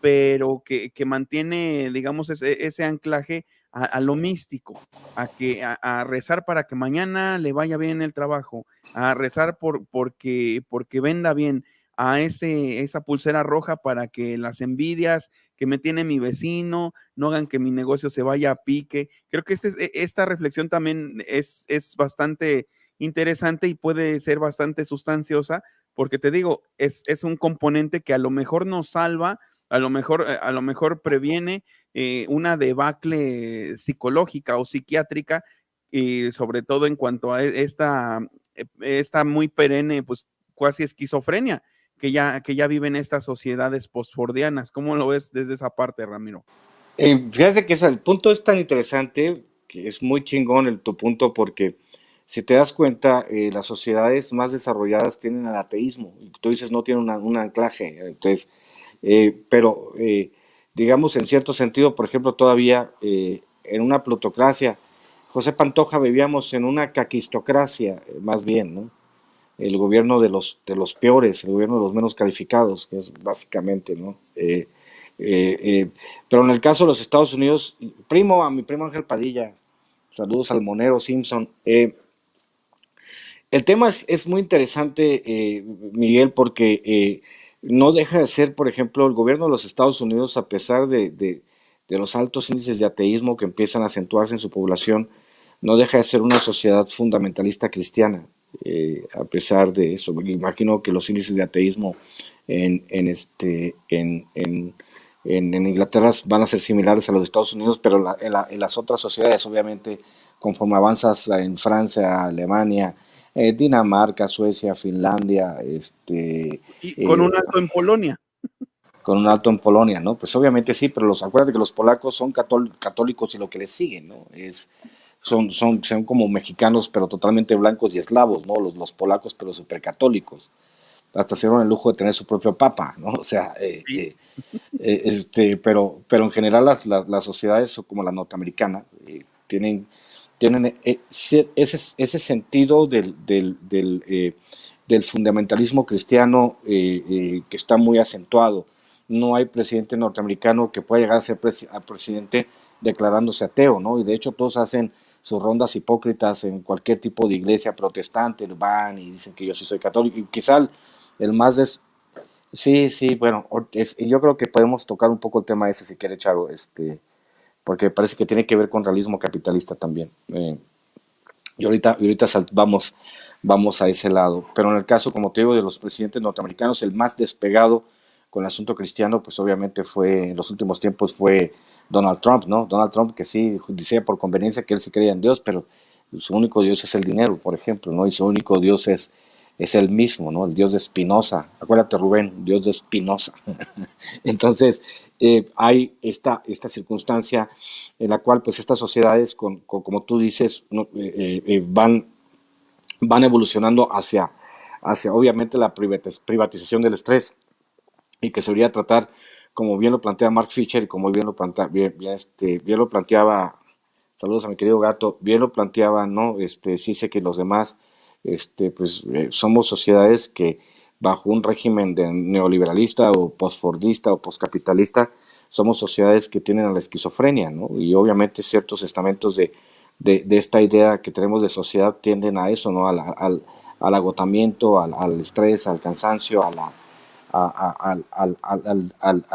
pero que mantiene, digamos, ese anclaje a lo místico, a rezar para que mañana le vaya bien en el trabajo, a rezar porque venda bien, a esa pulsera roja para que las envidias que me tiene mi vecino no hagan que mi negocio se vaya a pique. Creo que esta reflexión también es bastante interesante y puede ser bastante sustanciosa, porque te digo, es un componente que a lo mejor nos salva, a lo mejor previene una debacle psicológica o psiquiátrica, y sobre todo en cuanto a esta muy perenne, pues casi esquizofrenia que ya viven estas sociedades postfordianas. ¿Cómo lo ves desde esa parte, Ramiro? Fíjate que el punto es tan interesante, que es muy chingón tu punto, porque si te das cuenta, las sociedades más desarrolladas tienen el ateísmo, y tú dices no tienen un anclaje. Entonces, pero digamos en cierto sentido, por ejemplo, todavía en una plutocracia, José Pantoja, vivíamos en una caquistocracia, más bien, ¿no? el gobierno de los peores, el gobierno de los menos calificados, que es básicamente, ¿no? Pero en el caso de los Estados Unidos, a mi primo Ángel Padilla, saludos al Monero Simpson. El tema es muy interesante, Miguel, porque no deja de ser, por ejemplo, el gobierno de los Estados Unidos, a pesar de los altos índices de ateísmo que empiezan a acentuarse en su población, no deja de ser una sociedad fundamentalista cristiana. A pesar de eso, me imagino que los índices de ateísmo en, en, este, en Inglaterra van a ser similares a los de Estados Unidos, pero en las otras sociedades, obviamente, conforme avanzas en Francia, Alemania, Dinamarca, Suecia, Finlandia, Y con eh, un alto en Polonia. con un alto en Polonia, ¿no? Pues obviamente sí, pero acuérdate que los polacos son católicos y lo que les siguen, ¿no? Son como mexicanos, pero totalmente blancos y eslavos, ¿no? Los polacos, pero supercatólicos. Hasta se dieron el lujo de tener su propio papa, ¿no? O sea, Sí. pero en general las sociedades como la norteamericana tienen ese sentido del fundamentalismo cristiano que está muy acentuado. No hay presidente norteamericano que pueda llegar a ser presidente declarándose ateo, ¿no? Y de hecho todos hacen sus rondas hipócritas en cualquier tipo de iglesia protestante, van y dicen que yo sí soy católico. Y quizá el más des, Sí, sí, bueno, yo creo que podemos tocar un poco el tema ese si quiere, Charo, porque parece que tiene que ver con realismo capitalista también. Vamos a ese lado. Pero en el caso, como te digo, de los presidentes norteamericanos, el más despegado con el asunto cristiano, pues obviamente en los últimos tiempos fue Donald Trump, ¿no? Donald Trump que sí decía por conveniencia que él se creía en Dios, pero su único Dios es el dinero, por ejemplo, ¿no? Y su único Dios es el mismo, ¿no? El Dios de Spinoza. Acuérdate, Rubén, Dios de Spinoza. Entonces, hay esta circunstancia en la cual, pues, estas sociedades, como tú dices, no, van evolucionando hacia obviamente, la privatización del estrés y que se debería tratar, como bien lo plantea Mark Fisher y como bien lo planteaba, saludos a mi querido gato, bien lo planteaba, ¿no? Sí sé que los demás, pues somos sociedades que bajo un régimen de neoliberalista o postfordista o postcapitalista, somos sociedades que tienen a la esquizofrenia, ¿no? Y obviamente ciertos estamentos de esta idea que tenemos de sociedad tienden a eso, ¿no? Al agotamiento, al estrés, al cansancio, a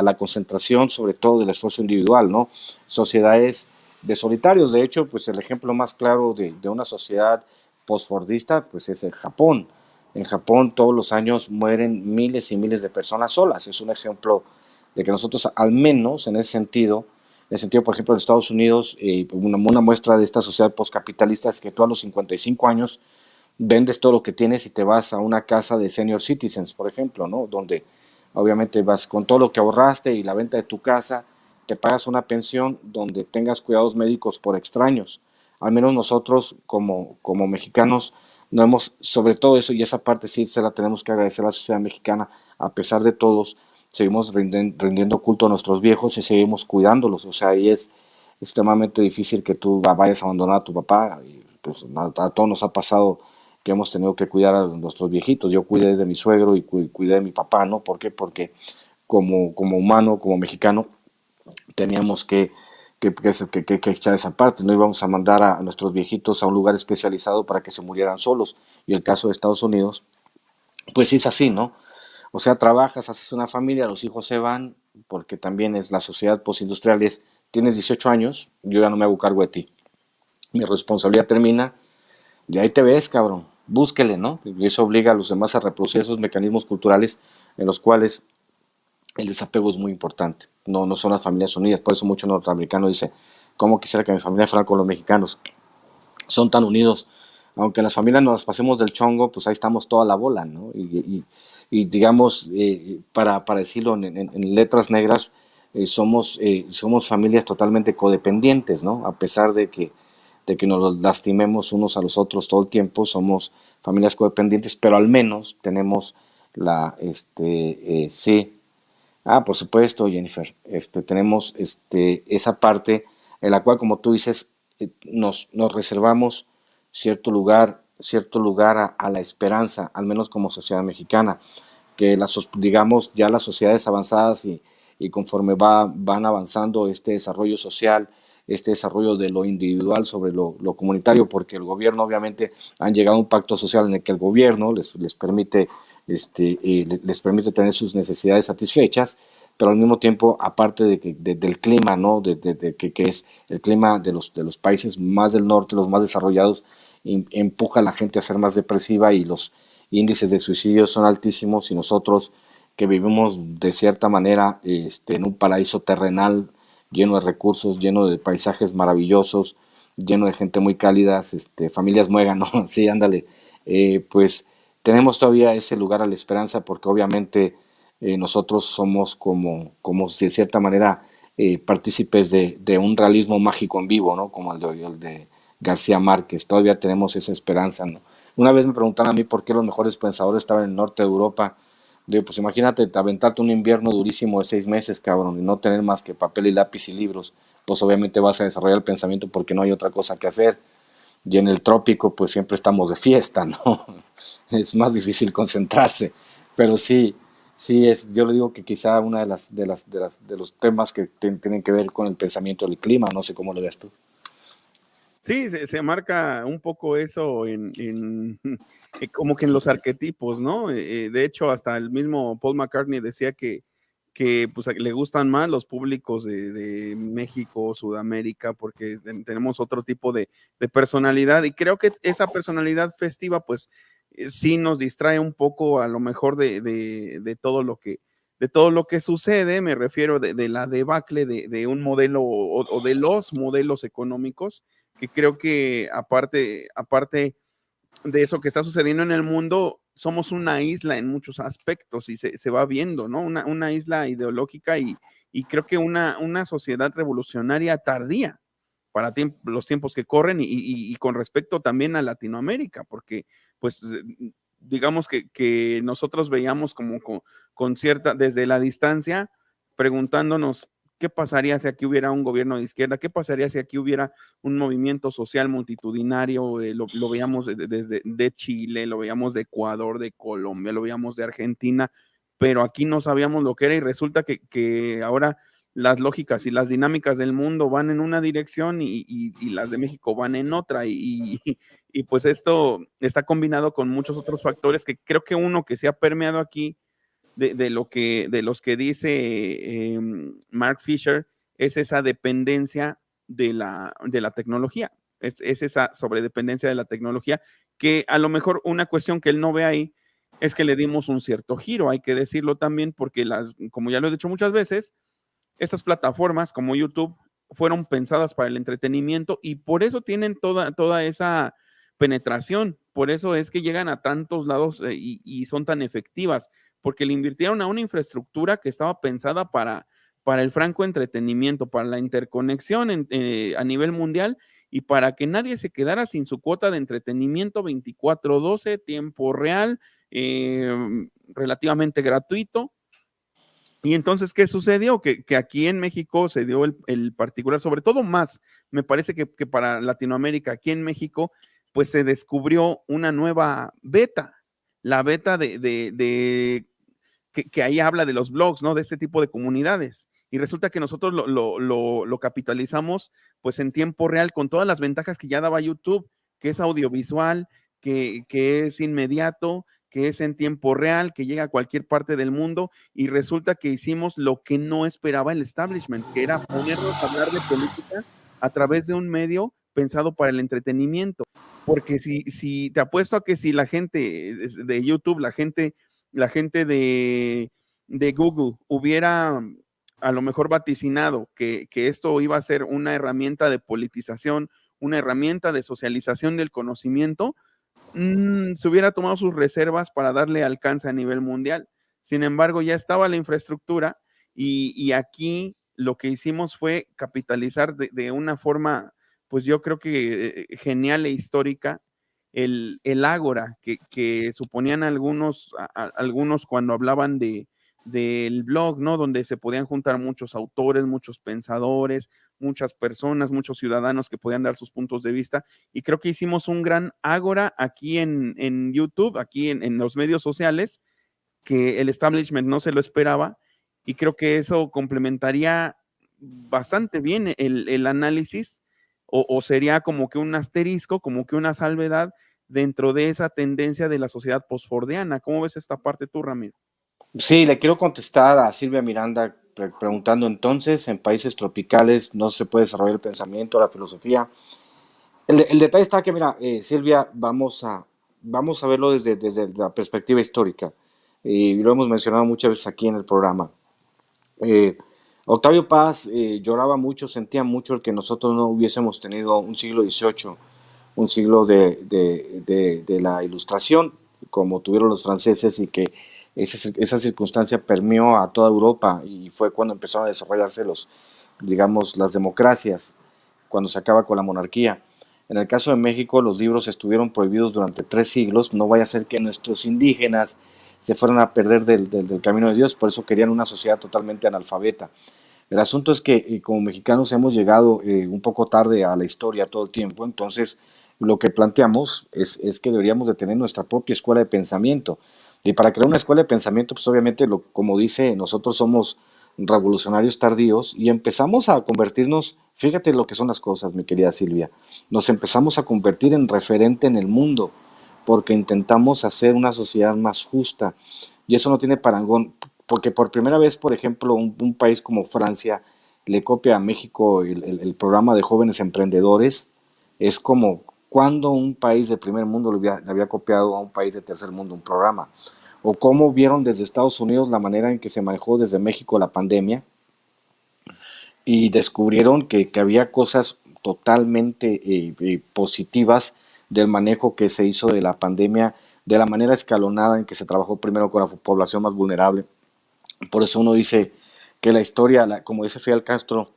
la concentración, sobre todo del esfuerzo individual, ¿no? Sociedades de solitarios. De hecho, pues el ejemplo más claro de una sociedad postfordista, pues es el Japón. En Japón todos los años mueren miles y miles de personas solas. Es un ejemplo de que nosotros, al menos en ese sentido, por ejemplo, en Estados Unidos, una muestra de esta sociedad postcapitalista es que tú a los 55 años vendes todo lo que tienes y te vas a una casa de senior citizens, por ejemplo, ¿no? Donde obviamente vas con todo lo que ahorraste y la venta de tu casa, te pagas una pensión donde tengas cuidados médicos por extraños. Al menos nosotros como mexicanos no hemos, sobre todo eso y esa parte sí se la tenemos que agradecer a la sociedad mexicana, a pesar de todos, seguimos rindiendo culto a nuestros viejos y seguimos cuidándolos. O sea, ahí es extremadamente difícil que tú vayas a abandonar a tu papá. Y pues a todos nos ha pasado que hemos tenido que cuidar a nuestros viejitos. Yo cuidé de mi suegro y cuidé de mi papá, ¿no? ¿Por qué? Porque como humano, como mexicano, teníamos que echar esa parte. No íbamos a mandar a nuestros viejitos a un lugar especializado para que se murieran solos. Y el caso de Estados Unidos, pues sí es así, ¿no? O sea, trabajas, haces una familia, los hijos se van, porque también es la sociedad postindustrial, tienes 18 años, yo ya no me hago cargo de ti. Mi responsabilidad termina y ahí te ves, cabrón. Búsquele, ¿no? Y eso obliga a los demás a reproducir esos mecanismos culturales en los cuales el desapego es muy importante. No son las familias unidas. Por eso mucho norteamericano dice, ¿cómo quisiera que mi familia fuera con los mexicanos? Son tan unidos. Aunque en las familias nos pasemos del chongo, pues ahí estamos toda la bola, ¿no? Y digamos, para decirlo en letras negras, somos familias totalmente codependientes, ¿no? A pesar de que nos lastimemos unos a los otros todo el tiempo, somos familias codependientes, pero al menos tenemos sí, por supuesto, Jennifer, tenemos esa parte en la cual, como tú dices, nos reservamos cierto lugar cierto lugar a la esperanza, al menos como sociedad mexicana, que digamos ya las sociedades avanzadas y conforme van avanzando este desarrollo social, este desarrollo de lo individual sobre lo comunitario, porque el gobierno obviamente han llegado a un pacto social en el que el gobierno les permite, les permite tener sus necesidades satisfechas, pero al mismo tiempo, aparte del clima, ¿no? Que es el clima de los países más del norte, los más desarrollados, empuja a la gente a ser más depresiva y los índices de suicidio son altísimos y nosotros que vivimos de cierta manera en un paraíso terrenal lleno de recursos, lleno de paisajes maravillosos, lleno de gente muy cálida, familias muegan, ¿no? Sí, ándale. Pues tenemos todavía ese lugar a la esperanza porque obviamente nosotros somos como de cierta manera partícipes de un realismo mágico en vivo, ¿no? Como el de García Márquez. Todavía tenemos esa esperanza, ¿no? Una vez me preguntaron a mí por qué los mejores pensadores estaban en el norte de Europa. Digo, pues imagínate aventarte un invierno durísimo de 6 meses, cabrón, y no tener más que papel y lápiz y libros. Pues obviamente vas a desarrollar el pensamiento porque no hay otra cosa que hacer. Y en el trópico, pues siempre estamos de fiesta, ¿no? Es más difícil concentrarse. Pero sí, sí es, yo le digo que quizá una de los temas que tienen que ver con el pensamiento del clima, no sé cómo lo ves tú. Sí, se marca un poco eso como que en los arquetipos, ¿no? De hecho, hasta el mismo Paul McCartney decía que pues, le gustan más los públicos de México, Sudamérica, porque tenemos otro tipo de personalidad y creo que esa personalidad festiva, pues sí nos distrae un poco a lo mejor de todo lo que sucede, me refiero de la debacle de un modelo o de los modelos económicos que creo que aparte de eso que está sucediendo en el mundo, somos una isla en muchos aspectos y se va viendo, ¿no? Una isla ideológica y creo que una sociedad revolucionaria tardía para los tiempos que corren y con respecto también a Latinoamérica, porque pues digamos que nosotros veíamos como con cierta, desde la distancia, preguntándonos qué pasaría si aquí hubiera un gobierno de izquierda, qué pasaría si aquí hubiera un movimiento social multitudinario, lo veíamos desde de Chile, lo veíamos de Ecuador, de Colombia, lo veíamos de Argentina, pero aquí no sabíamos lo que era y resulta que ahora las lógicas y las dinámicas del mundo van en una dirección y las de México van en otra y pues esto está combinado con muchos otros factores que creo que uno que se ha permeado aquí de los que dice Mark Fisher es esa dependencia de la tecnología, es esa sobredependencia de la tecnología, que a lo mejor una cuestión que él no ve ahí es que le dimos un cierto giro, hay que decirlo también, porque como ya lo he dicho muchas veces, estas plataformas como YouTube fueron pensadas para el entretenimiento y por eso tienen toda esa penetración. Por eso es que llegan a tantos lados y son tan efectivas, porque le invirtieron a una infraestructura que estaba pensada para el franco entretenimiento, para la interconexión a nivel mundial y para que nadie se quedara sin su cuota de entretenimiento 24/12, tiempo real, eh, relativamente gratuito y entonces, ¿qué sucedió? Que aquí en México se dio el particular, sobre todo más, me parece que para Latinoamérica, aquí en México, pues se descubrió una nueva beta, la beta que ahí habla de los blogs, ¿no? De este tipo de comunidades. Y resulta que nosotros lo capitalizamos pues en tiempo real con todas las ventajas que ya daba YouTube, que es audiovisual, que es inmediato, que es en tiempo real, que llega a cualquier parte del mundo y resulta que hicimos lo que no esperaba el establishment, que era ponernos a hablar de política a través de un medio pensado para el entretenimiento. Porque si te apuesto a que si la gente de YouTube, la gente de Google hubiera a lo mejor vaticinado que esto iba a ser una herramienta de politización, una herramienta de socialización del conocimiento, se hubiera tomado sus reservas para darle alcance a nivel mundial. Sin embargo, ya estaba la infraestructura y aquí lo que hicimos fue capitalizar de una forma, pues yo creo que genial e histórica, el ágora que suponían algunos cuando hablaban del blog, ¿no? Donde se podían juntar muchos autores, muchos pensadores, muchas personas, muchos ciudadanos que podían dar sus puntos de vista. Y creo que hicimos un gran ágora aquí en YouTube, aquí en los medios sociales, que el establishment no se lo esperaba. Y creo que eso complementaría bastante bien el análisis, o sería como que un asterisco, como que una salvedad dentro de esa tendencia de la sociedad postfordiana. ¿Cómo ves esta parte tú, Ramiro? Sí, le quiero contestar a Silvia Miranda preguntando entonces, en países tropicales no se puede desarrollar el pensamiento, la filosofía. El detalle está que, mira, Silvia, vamos a verlo desde la perspectiva histórica. Y lo hemos mencionado muchas veces aquí en el programa. Eh, Octavio Paz lloraba mucho, sentía mucho el que nosotros no hubiésemos tenido un siglo XVIII, un siglo de la Ilustración, como tuvieron los franceses, y que esa circunstancia permeó a toda Europa y fue cuando empezaron a desarrollarse digamos, las democracias, cuando se acaba con la monarquía. En el caso de México, los libros estuvieron prohibidos durante 3 siglos. No vaya a ser que nuestros indígenas se fueran a perder del camino de Dios, por eso querían una sociedad totalmente analfabeta. El asunto es que como mexicanos hemos llegado un poco tarde a la historia todo el tiempo, entonces lo que planteamos es que deberíamos de tener nuestra propia escuela de pensamiento. Y para crear una escuela de pensamiento, pues obviamente, como dice, nosotros somos revolucionarios tardíos y empezamos a convertirnos, fíjate lo que son las cosas, mi querida Silvia, nos empezamos a convertir en referente en el mundo porque intentamos hacer una sociedad más justa y eso no tiene parangón, porque por primera vez, por ejemplo, un país como Francia le copia a México el programa de jóvenes emprendedores. Es como cuando un país de primer mundo le había copiado a un país de tercer mundo un programa. O cómo vieron desde Estados Unidos la manera en que se manejó desde México la pandemia y descubrieron que había cosas totalmente positivas del manejo que se hizo de la pandemia, de la manera escalonada en que se trabajó primero con la población más vulnerable. Por eso uno dice que la historia, como dice Fidel Castro,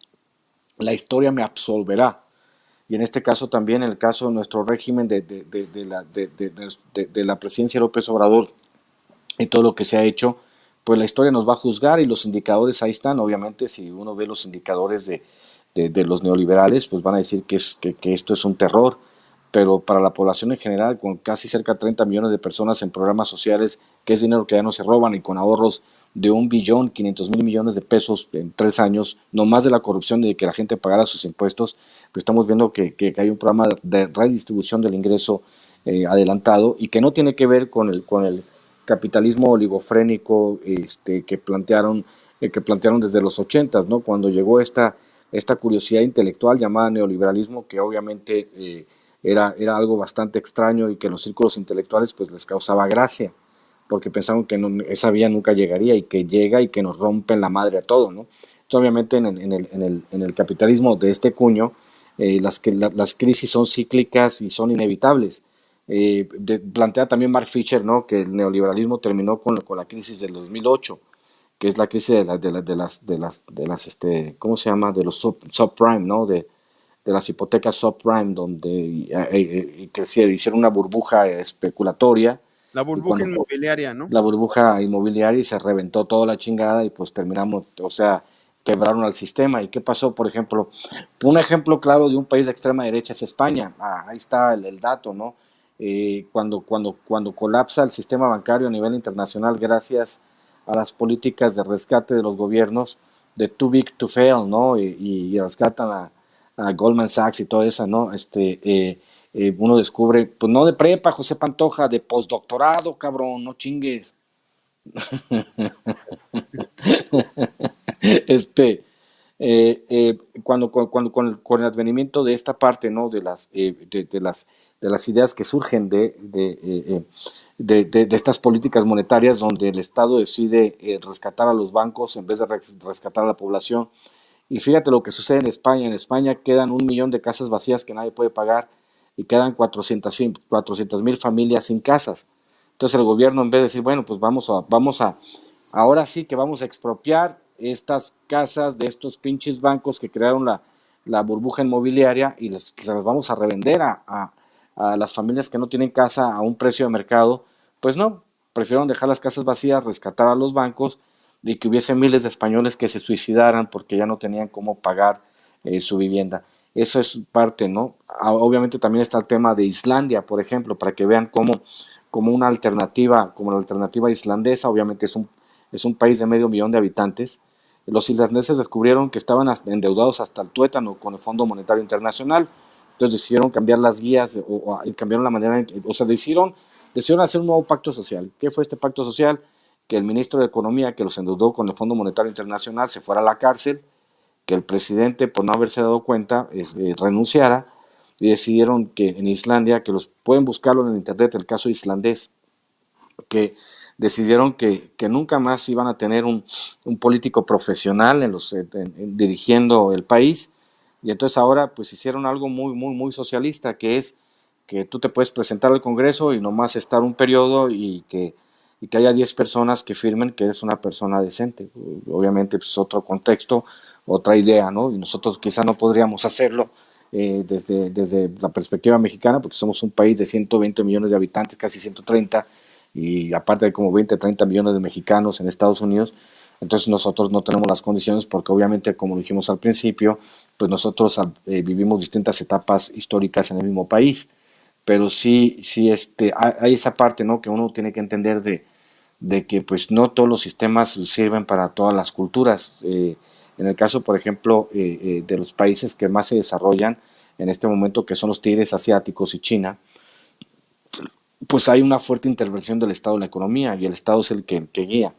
la historia me absolverá. Y en este caso también, en el caso de nuestro régimen de la presidencia de López Obrador y todo lo que se ha hecho, pues la historia nos va a juzgar y los indicadores ahí están. Obviamente, si uno ve los indicadores de los neoliberales, pues van a decir que esto es un terror, pero para la población en general, con casi cerca de 30 millones de personas en programas sociales, que es dinero que ya no se roban y con ahorros de 1.500.000.000.000 de pesos en 3 años, no más de la corrupción y de que la gente pagara sus impuestos, pues estamos viendo que hay un programa de redistribución del ingreso adelantado y que no tiene que ver con el capitalismo oligofrénico que plantearon desde los 80, ¿no? Cuando llegó esta curiosidad intelectual llamada neoliberalismo, que obviamente era algo bastante extraño y que los círculos intelectuales pues les causaba gracia, porque pensaron que esa vía nunca llegaría y que llega y que nos rompen la madre a todo, ¿no? Entonces, obviamente en el capitalismo de este cuño, las crisis son cíclicas y son inevitables. Plantea también Mark Fisher, ¿no? Que el neoliberalismo terminó con la crisis del 2008, que es la crisis ¿cómo se llama? De los subprime, ¿no? De las hipotecas subprime, donde que se hicieron una burbuja especulatoria La y burbuja cuando inmobiliaria, ¿no? la burbuja inmobiliaria y se reventó toda la chingada y pues terminamos, o sea, quebraron al sistema. ¿Y qué pasó? Por ejemplo, un ejemplo claro de un país de extrema derecha es España. Ahí está el dato, ¿no? Cuando colapsa el sistema bancario a nivel internacional gracias a las políticas de rescate de los gobiernos de too big to fail, ¿no? Y rescatan a Goldman Sachs y toda esa, ¿no? Uno descubre, pues no de prepa, José Pantoja, de postdoctorado, cabrón, no chingues. este, con el advenimiento de esta parte, ¿no? De las ideas que surgen de estas políticas monetarias donde el Estado decide rescatar a los bancos en vez de rescatar a la población. Y fíjate lo que sucede en España. En España quedan 1 millón de casas vacías que nadie puede pagar y quedan 400.000 familias sin casas. Entonces el gobierno, en vez de decir, bueno, pues ahora sí que vamos a expropiar estas casas de estos pinches bancos que crearon la burbuja inmobiliaria y las vamos a revender a las familias que no tienen casa a un precio de mercado, pues no, prefirieron dejar las casas vacías, rescatar a los bancos de que hubiese miles de españoles que se suicidaran porque ya no tenían cómo pagar su vivienda. Eso es parte, ¿no? Obviamente también está el tema de Islandia, por ejemplo, para que vean cómo, como una alternativa, como la alternativa islandesa, obviamente es un país de medio millón de habitantes. Los islandeses descubrieron que estaban endeudados hasta el tuétano con el Fondo Monetario Internacional, entonces decidieron cambiar las guías y cambiaron la manera, o sea, decidieron hacer un nuevo pacto social. ¿Qué fue este pacto social? Que el ministro de Economía, que los endeudó con el Fondo Monetario Internacional, se fuera a la cárcel, que el presidente, por no haberse dado cuenta, renunciara, y decidieron que en Islandia, que los pueden buscarlo en internet, el caso islandés, que decidieron que nunca más iban a tener un político profesional dirigiendo el país, y entonces ahora pues hicieron algo muy socialista, que es que tú te puedes presentar al Congreso y nomás estar un periodo y que haya 10 personas que firmen que eres una persona decente. Obviamente pues otro contexto, otra idea, ¿no? Y nosotros quizá no podríamos hacerlo desde la perspectiva mexicana, porque somos un país de 120 millones de habitantes, casi 130, y aparte hay como 20, 30 millones de mexicanos en Estados Unidos. Entonces nosotros no tenemos las condiciones porque obviamente, como dijimos al principio, pues nosotros vivimos distintas etapas históricas en el mismo país, pero sí hay esa parte, ¿no? Que uno tiene que entender de que pues no todos los sistemas sirven para todas las culturas. En el caso, por ejemplo, de los países que más se desarrollan en este momento, que son los tigres asiáticos y China, pues hay una fuerte intervención del Estado en la economía y el Estado es el que guía.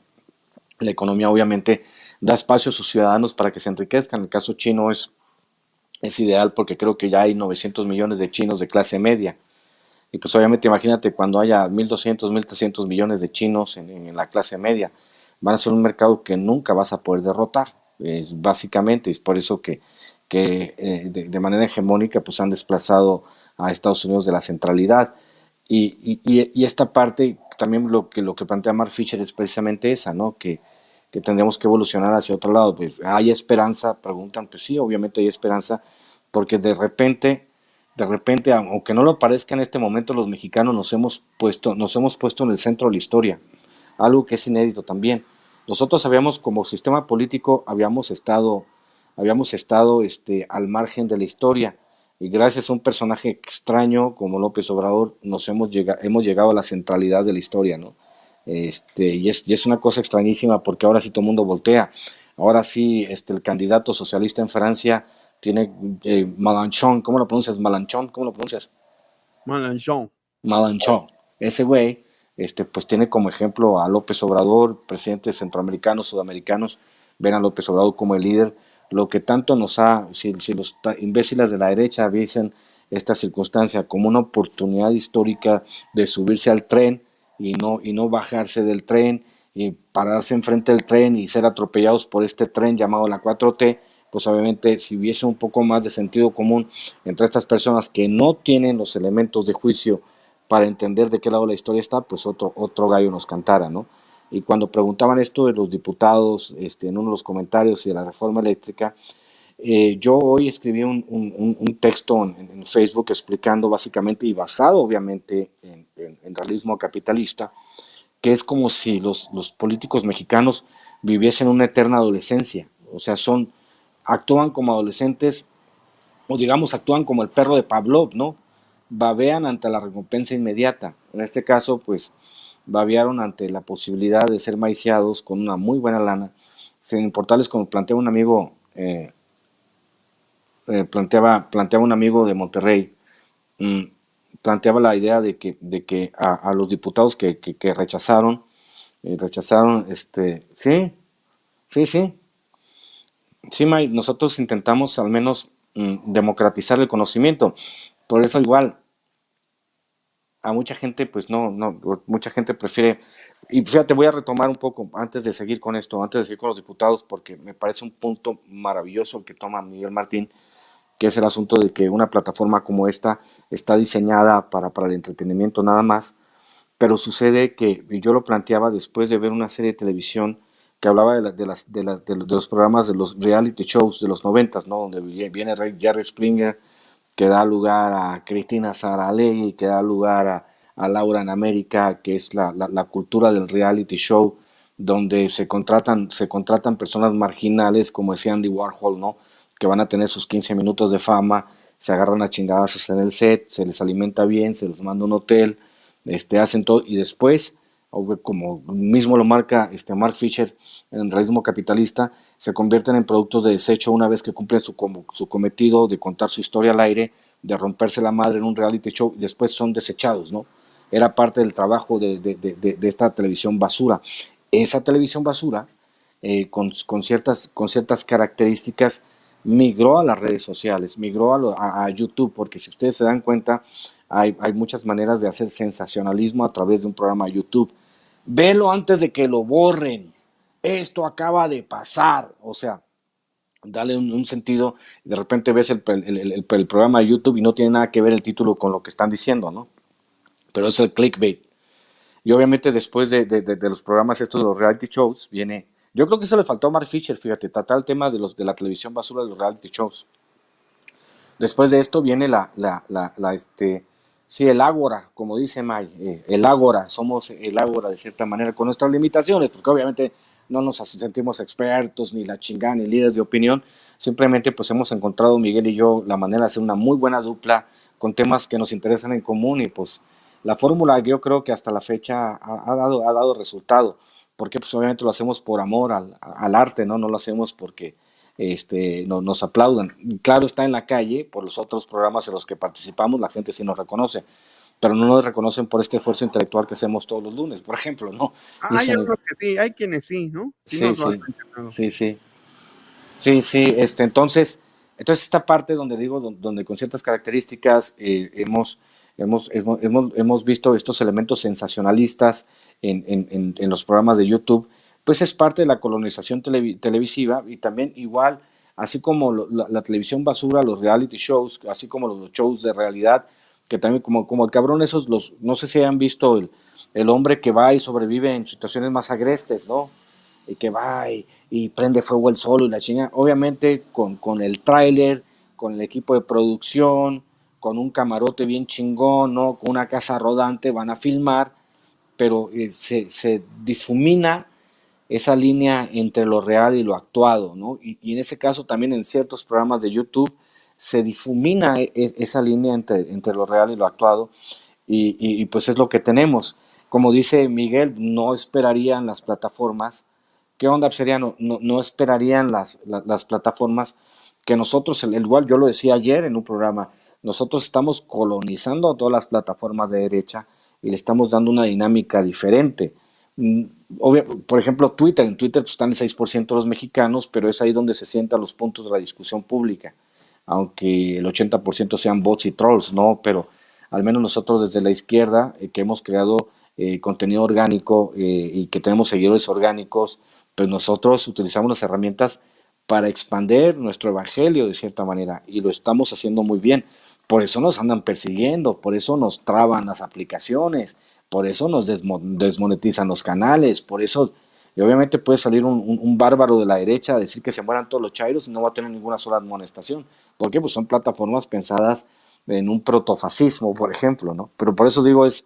La economía obviamente da espacio a sus ciudadanos para que se enriquezcan. El caso chino es ideal porque creo que ya hay 900 millones de chinos de clase media. Y pues obviamente imagínate cuando haya 1.200, 1.300 millones de chinos en la clase media. Van a ser un mercado que nunca vas a poder derrotar. Básicamente es por eso que de manera hegemónica pues han desplazado a Estados Unidos de la centralidad. Y esta parte, también lo que plantea Mark Fisher es precisamente esa, ¿no? Que tendríamos que evolucionar hacia otro lado. Pues, ¿hay esperanza? Preguntan, pues sí, obviamente hay esperanza, porque de repente, aunque no lo parezca en este momento, los mexicanos nos hemos puesto en el centro de la historia, algo que es inédito también. Nosotros habíamos, como sistema político, habíamos estado al margen de la historia, y gracias a un personaje extraño como López Obrador hemos llegado a la centralidad de la historia, ¿no? Y es una cosa extrañísima porque ahora sí todo el mundo voltea. Ahora sí, el candidato socialista en Francia tiene Malanchón. ¿Cómo lo pronuncias? Malanchón, ¿cómo lo pronuncias? Malanchón. Malanchón. Ese güey, pues tiene como ejemplo a López Obrador. Presidentes centroamericanos, sudamericanos ven a López Obrador como el líder. Lo que tanto si los imbéciles de la derecha dicen esta circunstancia como una oportunidad histórica de subirse al tren y no bajarse del tren y pararse enfrente del tren y ser atropellados por este tren llamado la 4T, pues obviamente si hubiese un poco más de sentido común entre estas personas que no tienen los elementos de juicio para entender de qué lado la historia está, pues otro gallo nos cantara, ¿no? Y cuando preguntaban esto de los diputados, en uno de los comentarios y de la reforma eléctrica, yo hoy escribí un texto en Facebook explicando básicamente y basado obviamente en realismo capitalista, que es como si los políticos mexicanos viviesen una eterna adolescencia, o sea, actúan como adolescentes, o digamos actúan como el perro de Pavlov, ¿no? Babean ante la recompensa inmediata. En este caso, pues, babearon ante la posibilidad de ser maiciados con una muy buena lana, sin importarles, como plantea un amigo, planteaba un amigo de Monterrey, mmm, planteaba la idea de que a los diputados que rechazaron, sí, sí, sí, sí, May, nosotros intentamos al menos democratizar el conocimiento. Por eso igual, a mucha gente, pues mucha gente prefiere, y fíjate, voy a retomar un poco antes de seguir con esto, antes de seguir con los diputados, porque me parece un punto maravilloso el que toma Miguel Martín, que es el asunto de que una plataforma como esta está diseñada para el entretenimiento nada más, pero sucede que y yo lo planteaba después de ver una serie de televisión que hablaba de los programas de los reality shows de los noventas, ¿no? Donde viene Jerry Springer, que da lugar a Cristina Saralegui, que da lugar a Laura en América, que es la cultura del reality show, donde se contratan personas marginales, como decía Andy Warhol, ¿no? Que van a tener sus 15 minutos de fama, se agarran a chingadas en el set, se les alimenta bien, se les manda un hotel, hacen todo, y después, como mismo lo marca Mark Fisher en el realismo capitalista, se convierten en productos de desecho una vez que cumplen su cometido de contar su historia al aire, de romperse la madre en un reality show, y después son desechados, ¿no? Era parte del trabajo de esta televisión basura. Esa televisión basura, con ciertas características, migró a las redes sociales, migró a YouTube, porque si ustedes se dan cuenta, hay muchas maneras de hacer sensacionalismo a través de un programa de YouTube. Velo antes de que lo borren. Esto acaba de pasar. O sea, dale un sentido. De repente ves el programa de YouTube y no tiene nada que ver el título con lo que están diciendo, ¿no? Pero es el clickbait. Y obviamente después de los programas estos de los reality shows, viene. Yo creo que eso le faltó a Mark Fisher, fíjate, tratar el tema de la televisión basura de los reality shows. Después de esto viene sí, el ágora, como dice May, el ágora, somos el ágora de cierta manera, con nuestras limitaciones, porque obviamente no nos sentimos expertos, ni la chingada, ni líderes de opinión, simplemente pues hemos encontrado Miguel y yo la manera de hacer una muy buena dupla con temas que nos interesan en común y pues la fórmula yo creo que hasta la fecha ha dado resultado, porque pues obviamente lo hacemos por amor al arte, ¿no? No lo hacemos porque nos aplaudan. Claro, está en la calle, por los otros programas en los que participamos, la gente sí nos reconoce, pero no nos reconocen por este esfuerzo intelectual que hacemos todos los lunes, por ejemplo, ¿no? Y Hay eso, otros que sí, hay quienes sí, ¿no? Sí sí, nos lo han sí, mencionado. sí, sí, sí, sí, entonces esta parte donde digo, donde con ciertas características hemos visto estos elementos sensacionalistas en los programas de YouTube, pues es parte de la colonización televisiva y también igual, así como la televisión basura, los reality shows, así como los shows de realidad, que también como el cabrón esos, no sé si hayan visto el hombre que va y sobrevive en situaciones más agrestes, ¿no? Y que va y prende fuego el solo y la chinga. Obviamente con el tráiler, con el equipo de producción, con un camarote bien chingón, ¿no? Con una casa rodante van a filmar, pero se difumina esa línea entre lo real y lo actuado, ¿no? Y en ese caso también en ciertos programas de YouTube se difumina esa línea entre lo real y lo actuado y pues es lo que tenemos. Como dice Miguel, no esperarían las plataformas. ¿Qué onda sería? No esperarían las plataformas que nosotros, igual yo lo decía ayer en un programa, nosotros estamos colonizando a todas las plataformas de derecha y le estamos dando una dinámica diferente. Mm, por ejemplo, en Twitter pues, están el 6% de los mexicanos, pero es ahí donde se sientan los puntos de la discusión pública, aunque el 80% sean bots y trolls, ¿no? Pero al menos nosotros desde la izquierda, que hemos creado contenido orgánico y que tenemos seguidores orgánicos, pues nosotros utilizamos las herramientas para expandir nuestro evangelio de cierta manera y lo estamos haciendo muy bien. Por eso nos andan persiguiendo, por eso nos traban las aplicaciones, por eso nos desmonetizan los canales, por eso, y obviamente puede salir un bárbaro de la derecha a decir que se mueran todos los chairos y no va a tener ninguna sola amonestación. ¿Por qué? Pues son plataformas pensadas en un protofascismo, por ejemplo, ¿no? Pero por eso digo, es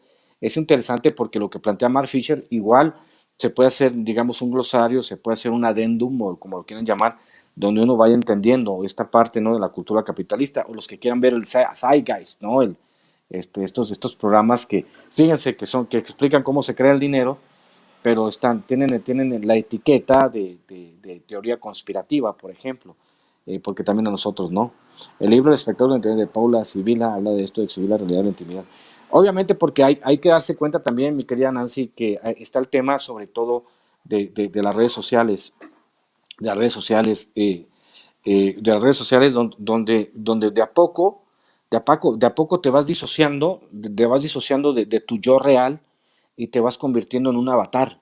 interesante porque lo que plantea Mark Fisher igual se puede hacer, digamos, un glosario, se puede hacer un adendum, o como lo quieran llamar, donde uno vaya entendiendo esta parte, ¿no? De la cultura capitalista, o los que quieran ver el Zeitgeist, ¿no? Estos programas que, fíjense, que explican cómo se crea el dinero, pero tienen la etiqueta de teoría conspirativa, por ejemplo, porque también a nosotros no. El libro El espectador de Internet de Paula Sibila habla de esto, de exhibir la realidad de la intimidad. Obviamente porque hay que darse cuenta también, mi querida Nancy, que está el tema sobre todo de las redes sociales, de las redes sociales, donde de a poco te vas disociando de tu yo real y te vas convirtiendo en un avatar.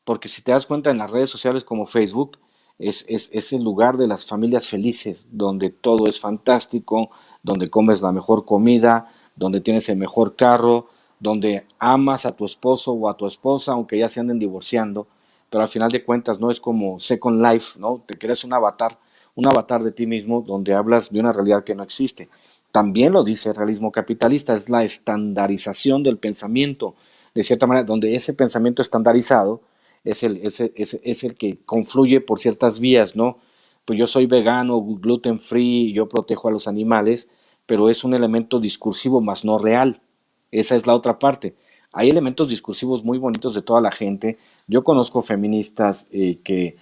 Porque si te das cuenta en las redes sociales como Facebook, es el lugar de las familias felices, donde todo es fantástico, donde comes la mejor comida, donde tienes el mejor carro, donde amas a tu esposo o a tu esposa, aunque ya se anden divorciando, pero al final de cuentas no es como Second Life, ¿no? Te creas un avatar de ti mismo donde hablas de una realidad que no existe. También lo dice el realismo capitalista, es la estandarización del pensamiento, de cierta manera, donde ese pensamiento estandarizado es el que confluye por ciertas vías, ¿no? Pues yo soy vegano, gluten free, yo protejo a los animales, pero es un elemento discursivo más no real. Esa es la otra parte. Hay elementos discursivos muy bonitos de toda la gente. Yo conozco feministas que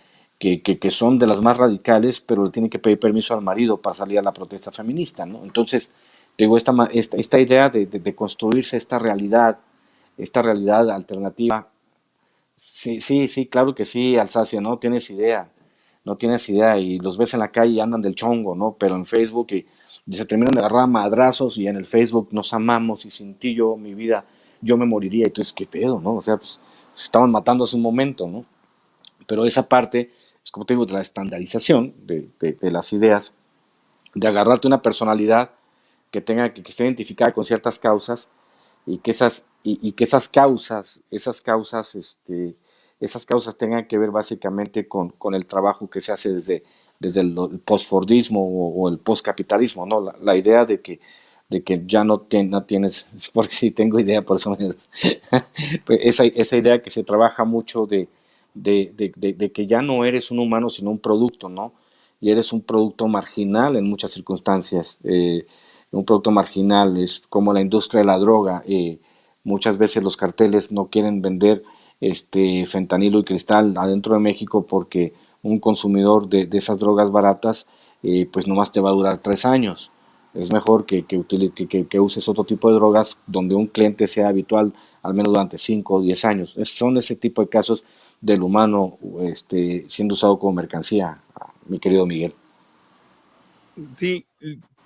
son de las más radicales, pero le tienen que pedir permiso al marido para salir a la protesta feminista, ¿no? Entonces, digo, esta idea de construirse esta realidad alternativa. Sí, sí, sí, claro que sí, Alsacia, no tienes idea, no tienes idea, y los ves en la calle y andan del chongo, ¿no? Pero en Facebook y se terminan de agarrar a madrazos y en el Facebook nos amamos y sin ti yo, mi vida, yo me moriría. Entonces, ¿qué pedo, no? O sea, pues se estaban matando hace un momento, ¿no? Pero esa parte es como te digo, de la estandarización de las ideas, de agarrarte una personalidad que esté identificada con ciertas causas y que esas causas tengan que ver básicamente con el trabajo que se hace desde el postfordismo o el postcapitalismo, ¿no? La idea de que ya no tienes, porque sí tengo idea, por eso pues esa idea que se trabaja mucho de que ya no eres un humano sino un producto, ¿no? Y eres un producto marginal en muchas circunstancias. Un producto marginal es como la industria de la droga. Muchas veces los carteles no quieren vender fentanilo y cristal adentro de México porque un consumidor de esas drogas baratas pues nomás te va a durar 3 años. Es mejor que uses otro tipo de drogas donde un cliente sea habitual al menos durante 5 o 10 años. Son ese tipo de casos del humano siendo usado como mercancía, mi querido Miguel. Sí,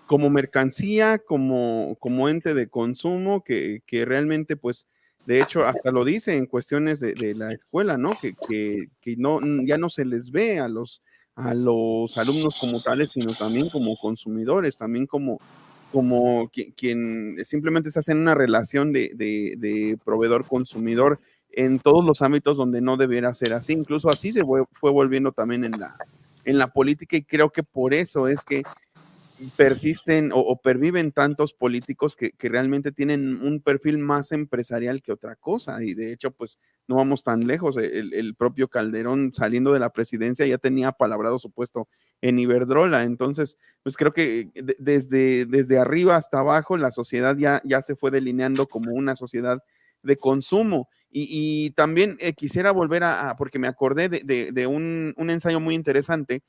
como mercancía, como ente de consumo, que realmente, pues, de hecho, hasta lo dice en cuestiones de la escuela, ¿no? Que no, ya no se les ve a los alumnos como tales, sino también como consumidores, también como quien simplemente se hace en una relación de proveedor-consumidor en todos los ámbitos donde no debiera ser así. Incluso así se fue volviendo también en la política, y creo que por eso es que persisten o perviven tantos políticos que realmente tienen un perfil más empresarial que otra cosa. Y de hecho, pues no vamos tan lejos. El propio Calderón, saliendo de la presidencia, ya tenía palabrado su puesto en Iberdrola. Entonces, pues creo que desde arriba hasta abajo la sociedad ya se fue delineando como una sociedad de consumo. Y también quisiera volver porque me acordé de un ensayo muy interesante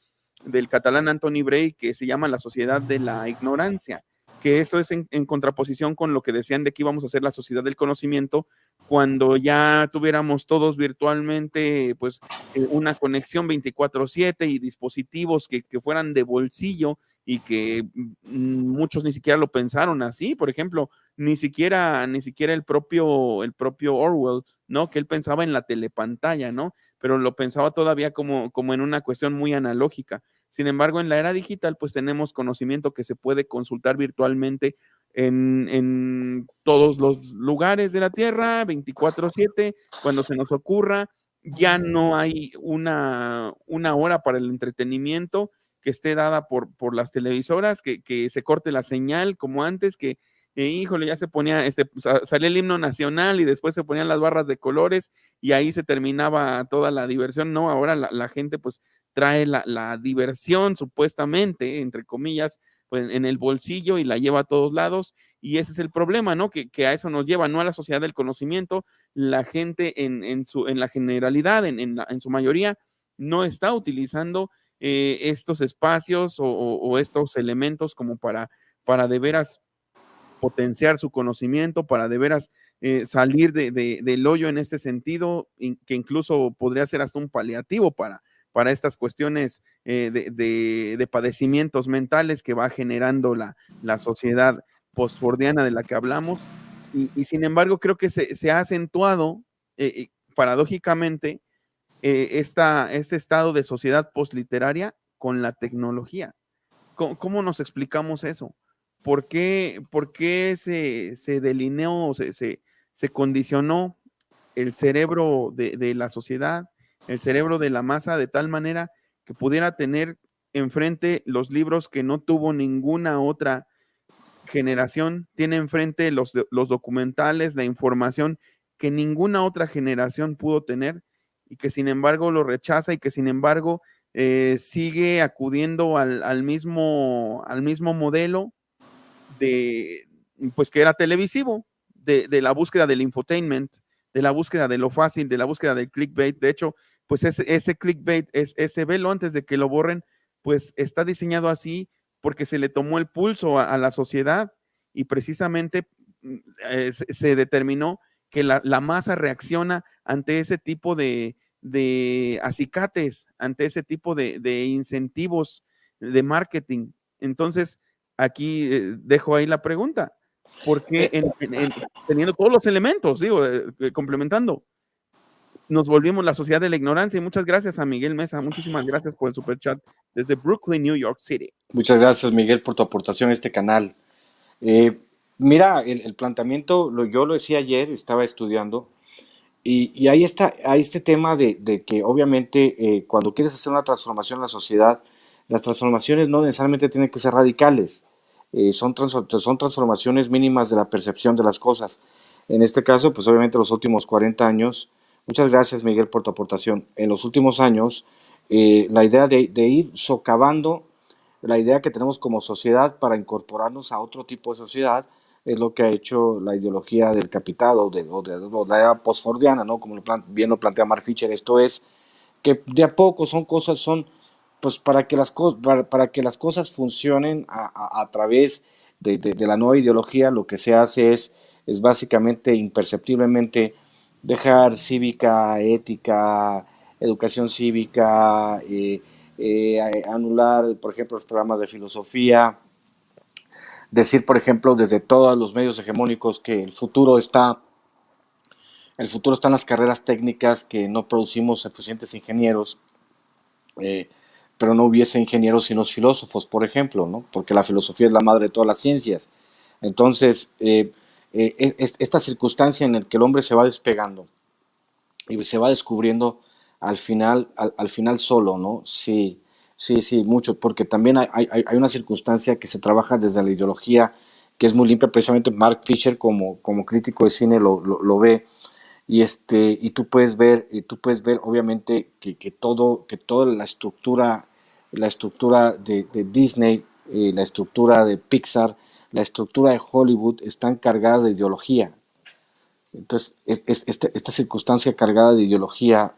del catalán Antoni Bray, que se llama La sociedad de la ignorancia, que eso es en contraposición con lo que decían de que íbamos a hacer la sociedad del conocimiento cuando ya tuviéramos todos virtualmente pues una conexión 24/7 y dispositivos que fueran de bolsillo, y que muchos ni siquiera lo pensaron así. Por ejemplo, ni siquiera el propio Orwell, ¿no? Que él pensaba en la telepantalla, ¿no? Pero lo pensaba todavía como en una cuestión muy analógica. Sin embargo, en la era digital, pues tenemos conocimiento que se puede consultar virtualmente en todos los lugares de la Tierra, 24/7, cuando se nos ocurra. Ya no hay una hora para el entretenimiento que esté dada por las televisoras, que se corte la señal como antes, híjole, ya se ponía, salía el himno nacional y después se ponían las barras de colores y ahí se terminaba toda la diversión. No, ahora la gente pues trae la diversión supuestamente, entre comillas, pues en el bolsillo y la lleva a todos lados, y ese es el problema, ¿no? Que a eso nos lleva, no a la sociedad del conocimiento. La gente en la generalidad, en su mayoría, no está utilizando estos espacios o estos elementos como para de veras potenciar su conocimiento, para de veras salir del hoyo en este sentido, que incluso podría ser hasta un paliativo para estas cuestiones de padecimientos mentales que va generando la sociedad postfordiana de la que hablamos. Y sin embargo, creo que se ha acentuado paradójicamente este estado de sociedad postliteraria con la tecnología. ¿Cómo nos explicamos eso? ¿Por qué se delineó, se condicionó el cerebro de la sociedad, el cerebro de la masa, de tal manera que pudiera tener enfrente los libros que no tuvo ninguna otra generación? Tiene enfrente los documentales, la información que ninguna otra generación pudo tener, y que sin embargo lo rechaza y que sin embargo sigue acudiendo al mismo modelo de, pues que era televisivo, de la búsqueda del infotainment, de la búsqueda de lo fácil, de la búsqueda del clickbait. De hecho, pues ese clickbait, ese velo antes de que lo borren, pues está diseñado así porque se le tomó el pulso a la sociedad y precisamente se determinó que la masa reacciona ante ese tipo de acicates, ante ese tipo de incentivos de marketing. Entonces, aquí dejo ahí la pregunta. ¿Por qué teniendo todos los elementos, digo, complementando, nos volvimos la sociedad de la ignorancia? Y muchas gracias a Miguel Mesa, muchísimas gracias por el super chat desde Brooklyn, New York City. Muchas gracias, Miguel, por tu aportación a este canal. Eh, Mira, el planteamiento, yo lo decía ayer, estaba estudiando, y ahí está, hay este tema de que obviamente cuando quieres hacer una transformación en la sociedad, las transformaciones no necesariamente tienen que ser radicales, son transformaciones mínimas de la percepción de las cosas. En este caso, pues obviamente los últimos 40 años, muchas gracias Miguel por tu aportación, en los últimos años, la idea de ir socavando la idea que tenemos como sociedad para incorporarnos a otro tipo de sociedad es lo que ha hecho la ideología del capital o la era postfordiana, ¿no? Como bien lo plantea Mark Fisher. Esto es que de a poco pues para que para que las cosas funcionen a través de la nueva ideología, lo que se hace es básicamente imperceptiblemente dejar cívica, ética, educación cívica, anular, por ejemplo, los programas de filosofía, decir, por ejemplo, desde todos los medios hegemónicos que el futuro está en las carreras técnicas, que no producimos suficientes ingenieros, eh, pero no hubiese ingenieros sino filósofos, por ejemplo, ¿no? Porque la filosofía es la madre de todas las ciencias. Entonces, esta circunstancia en la que el hombre se va despegando y se va descubriendo al final solo, ¿no? Sí, sí, sí, mucho, porque también hay una circunstancia que se trabaja desde la ideología, que es muy limpia, precisamente Mark Fisher como crítico de cine lo ve, y tú puedes ver obviamente que toda la estructura de Disney, la estructura de Pixar, la estructura de Hollywood están cargadas de ideología. Entonces, esta circunstancia cargada de ideología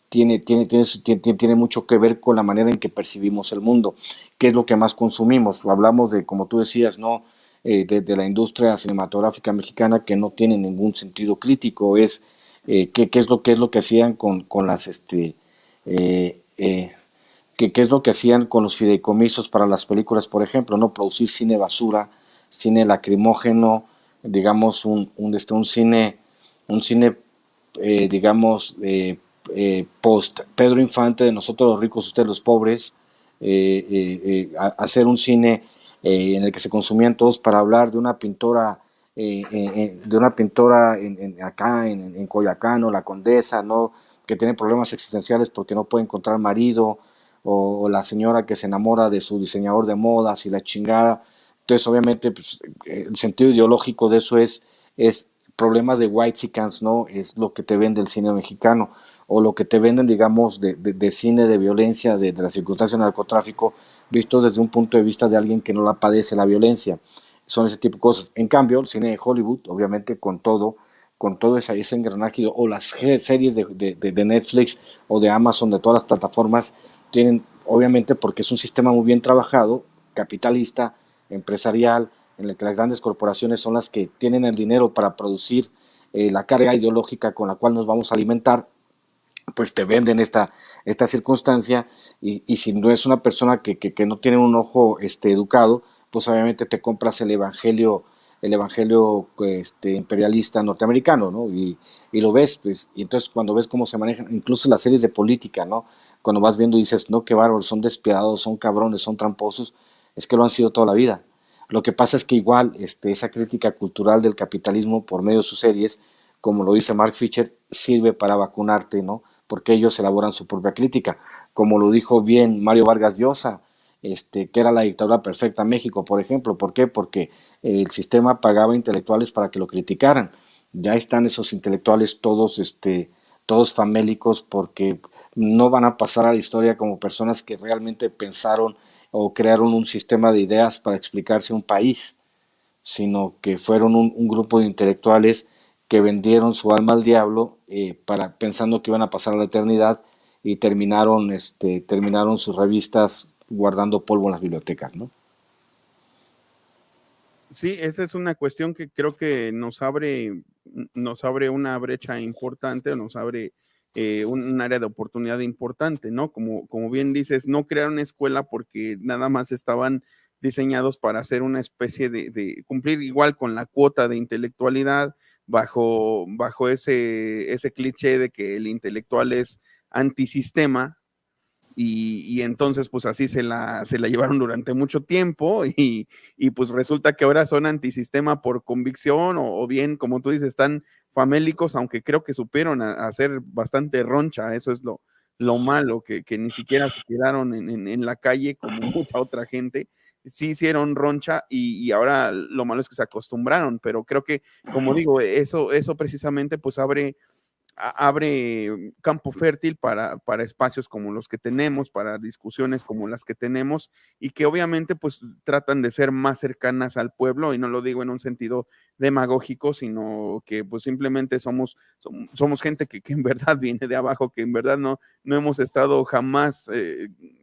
tiene mucho que ver con la manera en que percibimos el mundo, qué es lo que más consumimos. Hablamos de, como tú decías, ¿no? De la industria cinematográfica mexicana que no tiene ningún sentido crítico, qué es lo que hacían con las, eh, eh, qué es lo que hacían con los fideicomisos para las películas, por ejemplo, no producir cine basura, cine lacrimógeno, digamos un cine digamos post Pedro Infante de nosotros los ricos, ustedes los pobres, hacer un cine en el que se consumían todos para hablar de una pintora acá en Coyoacán o la Condesa, ¿no? Que tiene problemas existenciales porque no puede encontrar marido, o la señora que se enamora de su diseñador de modas y la chingada. Entonces, obviamente, pues, el sentido ideológico de eso es problemas de whitexicans, ¿no? Es lo que te vende el cine mexicano, o lo que te venden, digamos, de cine de violencia, de la circunstancia del narcotráfico, visto desde un punto de vista de alguien que no la padece la violencia. Son ese tipo de cosas. En cambio, el cine de Hollywood, obviamente, con todo ese engranaje, o las series de Netflix o de Amazon, de todas las plataformas, tienen, obviamente, porque es un sistema muy bien trabajado, capitalista, empresarial, en el que las grandes corporaciones son las que tienen el dinero para producir la carga ideológica con la cual nos vamos a alimentar, pues te venden esta circunstancia, y si no es una persona que no tiene un ojo educado, pues obviamente te compras el evangelio imperialista norteamericano, ¿no? Y lo ves, pues, y entonces cuando ves cómo se manejan, incluso las series de política, ¿no? Cuando vas viendo y dices, no, qué bárbaros, son despiadados, son cabrones, son tramposos, es que lo han sido toda la vida. Lo que pasa es que igual esa crítica cultural del capitalismo por medio de sus series, como lo dice Mark Fisher, sirve para vacunarte, ¿no? Porque ellos elaboran su propia crítica. Como lo dijo bien Mario Vargas Llosa, que era la dictadura perfecta en México, por ejemplo. ¿Por qué? Porque el sistema pagaba intelectuales para que lo criticaran. Ya están esos intelectuales todos famélicos, porque no van a pasar a la historia como personas que realmente pensaron o crearon un sistema de ideas para explicarse un país, sino que fueron un grupo de intelectuales que vendieron su alma al diablo, pensando que iban a pasar a la eternidad, y terminaron sus revistas guardando polvo en las bibliotecas, ¿no? Sí, esa es una cuestión que creo que nos abre una brecha importante, o nos abre un área de oportunidad importante, ¿no? Como bien dices, no crearon escuela porque nada más estaban diseñados para hacer una especie de cumplir igual con la cuota de intelectualidad bajo ese cliché de que el intelectual es antisistema, y entonces pues así se la llevaron durante mucho tiempo, y pues resulta que ahora son antisistema por convicción, o bien, como tú dices, están famélicos, aunque creo que supieron hacer bastante roncha. Eso es lo malo, que ni siquiera se quedaron en la calle como mucha otra gente. Sí hicieron roncha, y ahora lo malo es que se acostumbraron, pero creo que, como digo, eso precisamente pues abre campo fértil para espacios como los que tenemos, para discusiones como las que tenemos, y que obviamente pues tratan de ser más cercanas al pueblo, y no lo digo en un sentido demagógico, sino que pues simplemente somos gente que en verdad viene de abajo, que en verdad no hemos estado jamás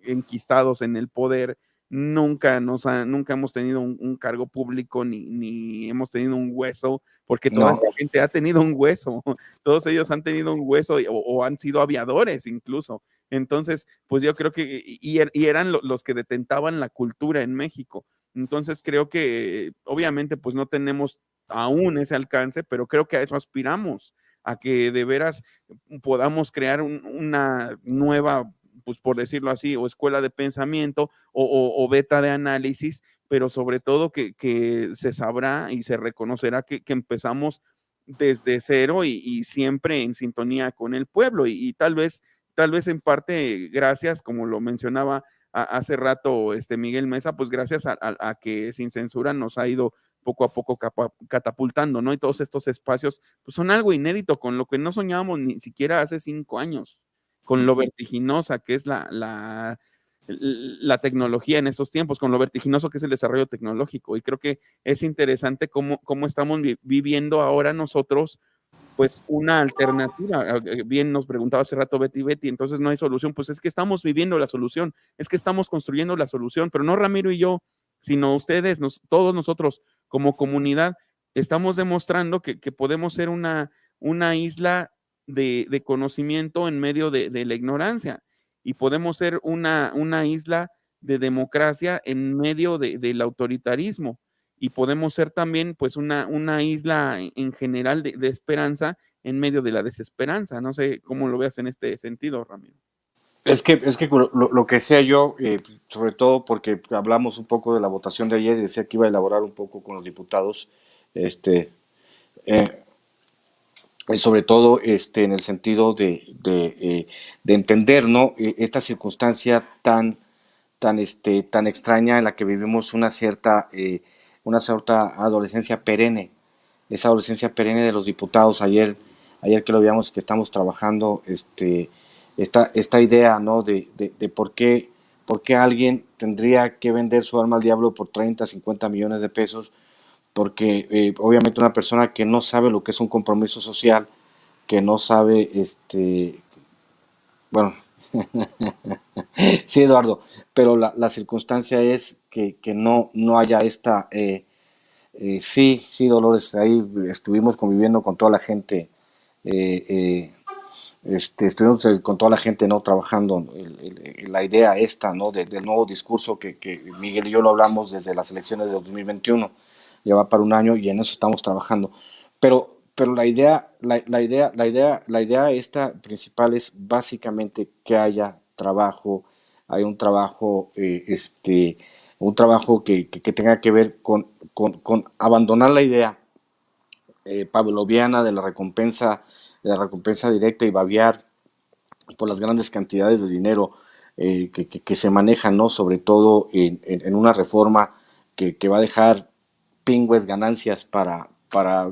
enquistados en el poder. Nunca hemos tenido un cargo público, ni hemos tenido un hueso, porque toda No, esta gente ha tenido un hueso. Todos ellos han tenido un hueso, o han sido aviadores incluso. Entonces, pues yo creo que, y eran los que detentaban la cultura en México. Entonces creo que obviamente pues no tenemos aún ese alcance, pero creo que a eso aspiramos, a que de veras podamos crear una nueva, pues por decirlo así, o escuela de pensamiento, o beta de análisis, pero sobre todo que se sabrá y se reconocerá que empezamos desde cero, y siempre en sintonía con el pueblo, y tal vez en parte gracias, como lo mencionaba hace rato Miguel Mesa, pues gracias a que Sin Censura nos ha ido poco a poco catapultando, ¿no? Y todos estos espacios pues son algo inédito, con lo que no soñábamos ni siquiera hace 5 años, con lo vertiginosa que es la tecnología en estos tiempos, con lo vertiginoso que es el desarrollo tecnológico. Y creo que es interesante cómo estamos viviendo ahora nosotros, pues una alternativa. Bien nos preguntaba hace rato Betty, entonces no hay solución. Pues es que estamos viviendo la solución, es que estamos construyendo la solución, pero no Ramiro y yo, sino ustedes, todos nosotros como comunidad, estamos demostrando que podemos ser una isla de conocimiento en medio de la ignorancia, y podemos ser una isla de democracia en medio del autoritarismo, y podemos ser también pues una isla en general de esperanza en medio de la desesperanza. No sé cómo lo veas en este sentido, Ramiro. es que lo que sea yo, sobre todo porque hablamos un poco de la votación de ayer y decía que iba a elaborar un poco con los diputados, este, eh, sobre todo en el sentido de entender, ¿no? Esta circunstancia tan extraña en la que vivimos una cierta adolescencia perenne, esa adolescencia perenne de los diputados. Ayer que lo veíamos, que estamos trabajando, esta idea, ¿no? De por qué alguien tendría que vender su alma al diablo por 30, 50 millones de pesos, porque obviamente una persona que no sabe lo que es un compromiso social, que no sabe, bueno, sí, Eduardo, pero la circunstancia es que no haya sí, Dolores, ahí estuvimos conviviendo con toda la gente, eh, eh, estuvimos con toda la gente, ¿no? Trabajando la idea esta, ¿no? Del nuevo discurso que Miguel y yo lo hablamos desde las elecciones de 2021, ya va para un año y en eso estamos trabajando. Pero la idea esta principal es básicamente que haya trabajo, hay un trabajo que tenga que ver con abandonar la idea pavloviana de la recompensa directa y baviar por las grandes cantidades de dinero que se manejan, ¿no? Sobre todo en una reforma que va a dejar pingües ganancias para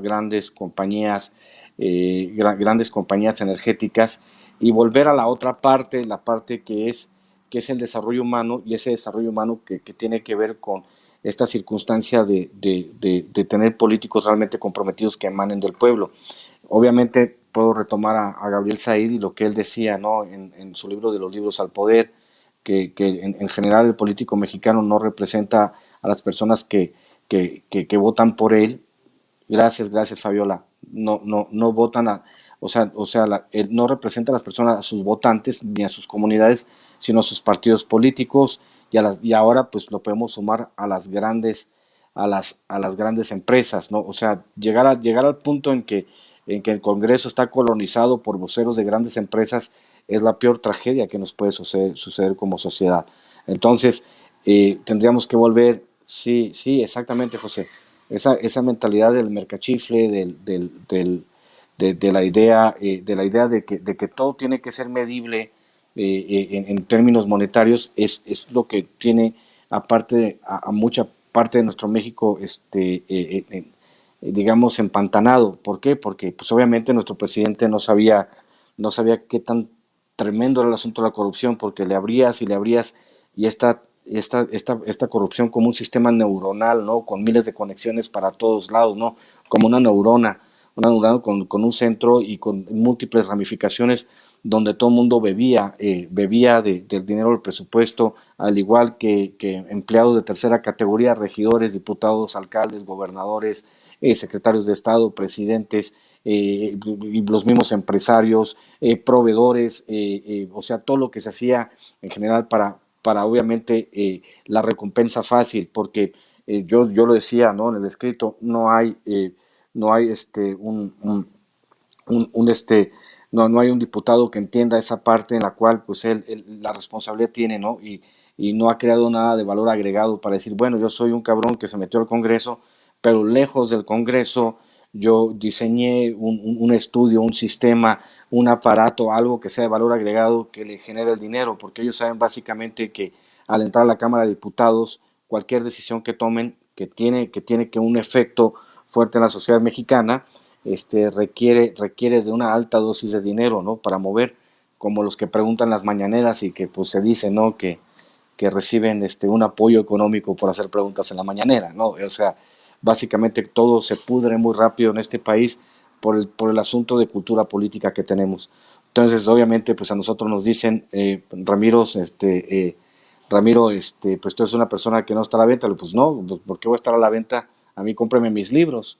grandes compañías grandes compañías energéticas, y volver a la otra parte, la parte que es el desarrollo humano, y ese desarrollo humano que tiene que ver con esta circunstancia de tener políticos realmente comprometidos que emanen del pueblo. Obviamente puedo retomar a Gabriel Said y lo que él decía, ¿no? En su libro de los libros al poder, que en general el político mexicano no representa a las personas que votan por él. Gracias, gracias Fabiola. No votan él no representa a las personas, a sus votantes ni a sus comunidades, sino a sus partidos políticos, y ahora pues lo podemos sumar a las grandes, a las grandes empresas, ¿no? O sea, llegar al punto en que el Congreso está colonizado por voceros de grandes empresas es la peor tragedia que nos puede suceder como sociedad. Entonces, tendríamos que volver, sí, sí, exactamente, José, esa mentalidad del mercachifle, de la idea de que todo tiene que ser medible en términos monetarios, es lo que tiene, aparte, a mucha parte de nuestro México, digamos, empantanado. ¿Por qué? Porque pues obviamente nuestro presidente no sabía qué tan tremendo era el asunto de la corrupción, porque le abrías, y esta corrupción como un sistema neuronal, ¿no? Con miles de conexiones para todos lados, ¿no? Como una neurona con un centro y con múltiples ramificaciones donde todo el mundo bebía del dinero del presupuesto, al igual que empleados de tercera categoría, regidores, diputados, alcaldes, gobernadores, secretarios de Estado, presidentes, y los mismos empresarios, proveedores, o sea, todo lo que se hacía en general para obviamente la recompensa fácil, porque yo lo decía, ¿no? En el escrito, no hay un no hay un diputado que entienda esa parte en la cual pues la responsabilidad tiene, ¿no? Y no ha creado nada de valor agregado para decir, bueno, yo soy un cabrón que se metió al Congreso, pero lejos del Congreso yo diseñé un estudio, un sistema, un aparato, algo que sea de valor agregado que le genere el dinero, porque ellos saben básicamente que al entrar a la Cámara de Diputados, cualquier decisión que tomen que tiene que un efecto fuerte en la sociedad mexicana, requiere de una alta dosis de dinero, ¿no? Para mover, como los que preguntan las mañaneras y que pues se dice, ¿no? Que reciben un apoyo económico por hacer preguntas en la mañanera, ¿no? O sea, básicamente todo se pudre muy rápido en este país por el asunto de cultura política que tenemos. Entonces, obviamente, pues a nosotros nos dicen, Ramiro, pues tú eres una persona que no está a la venta. Pues no, pues, ¿por qué voy a estar a la venta? A mí cómpreme mis libros,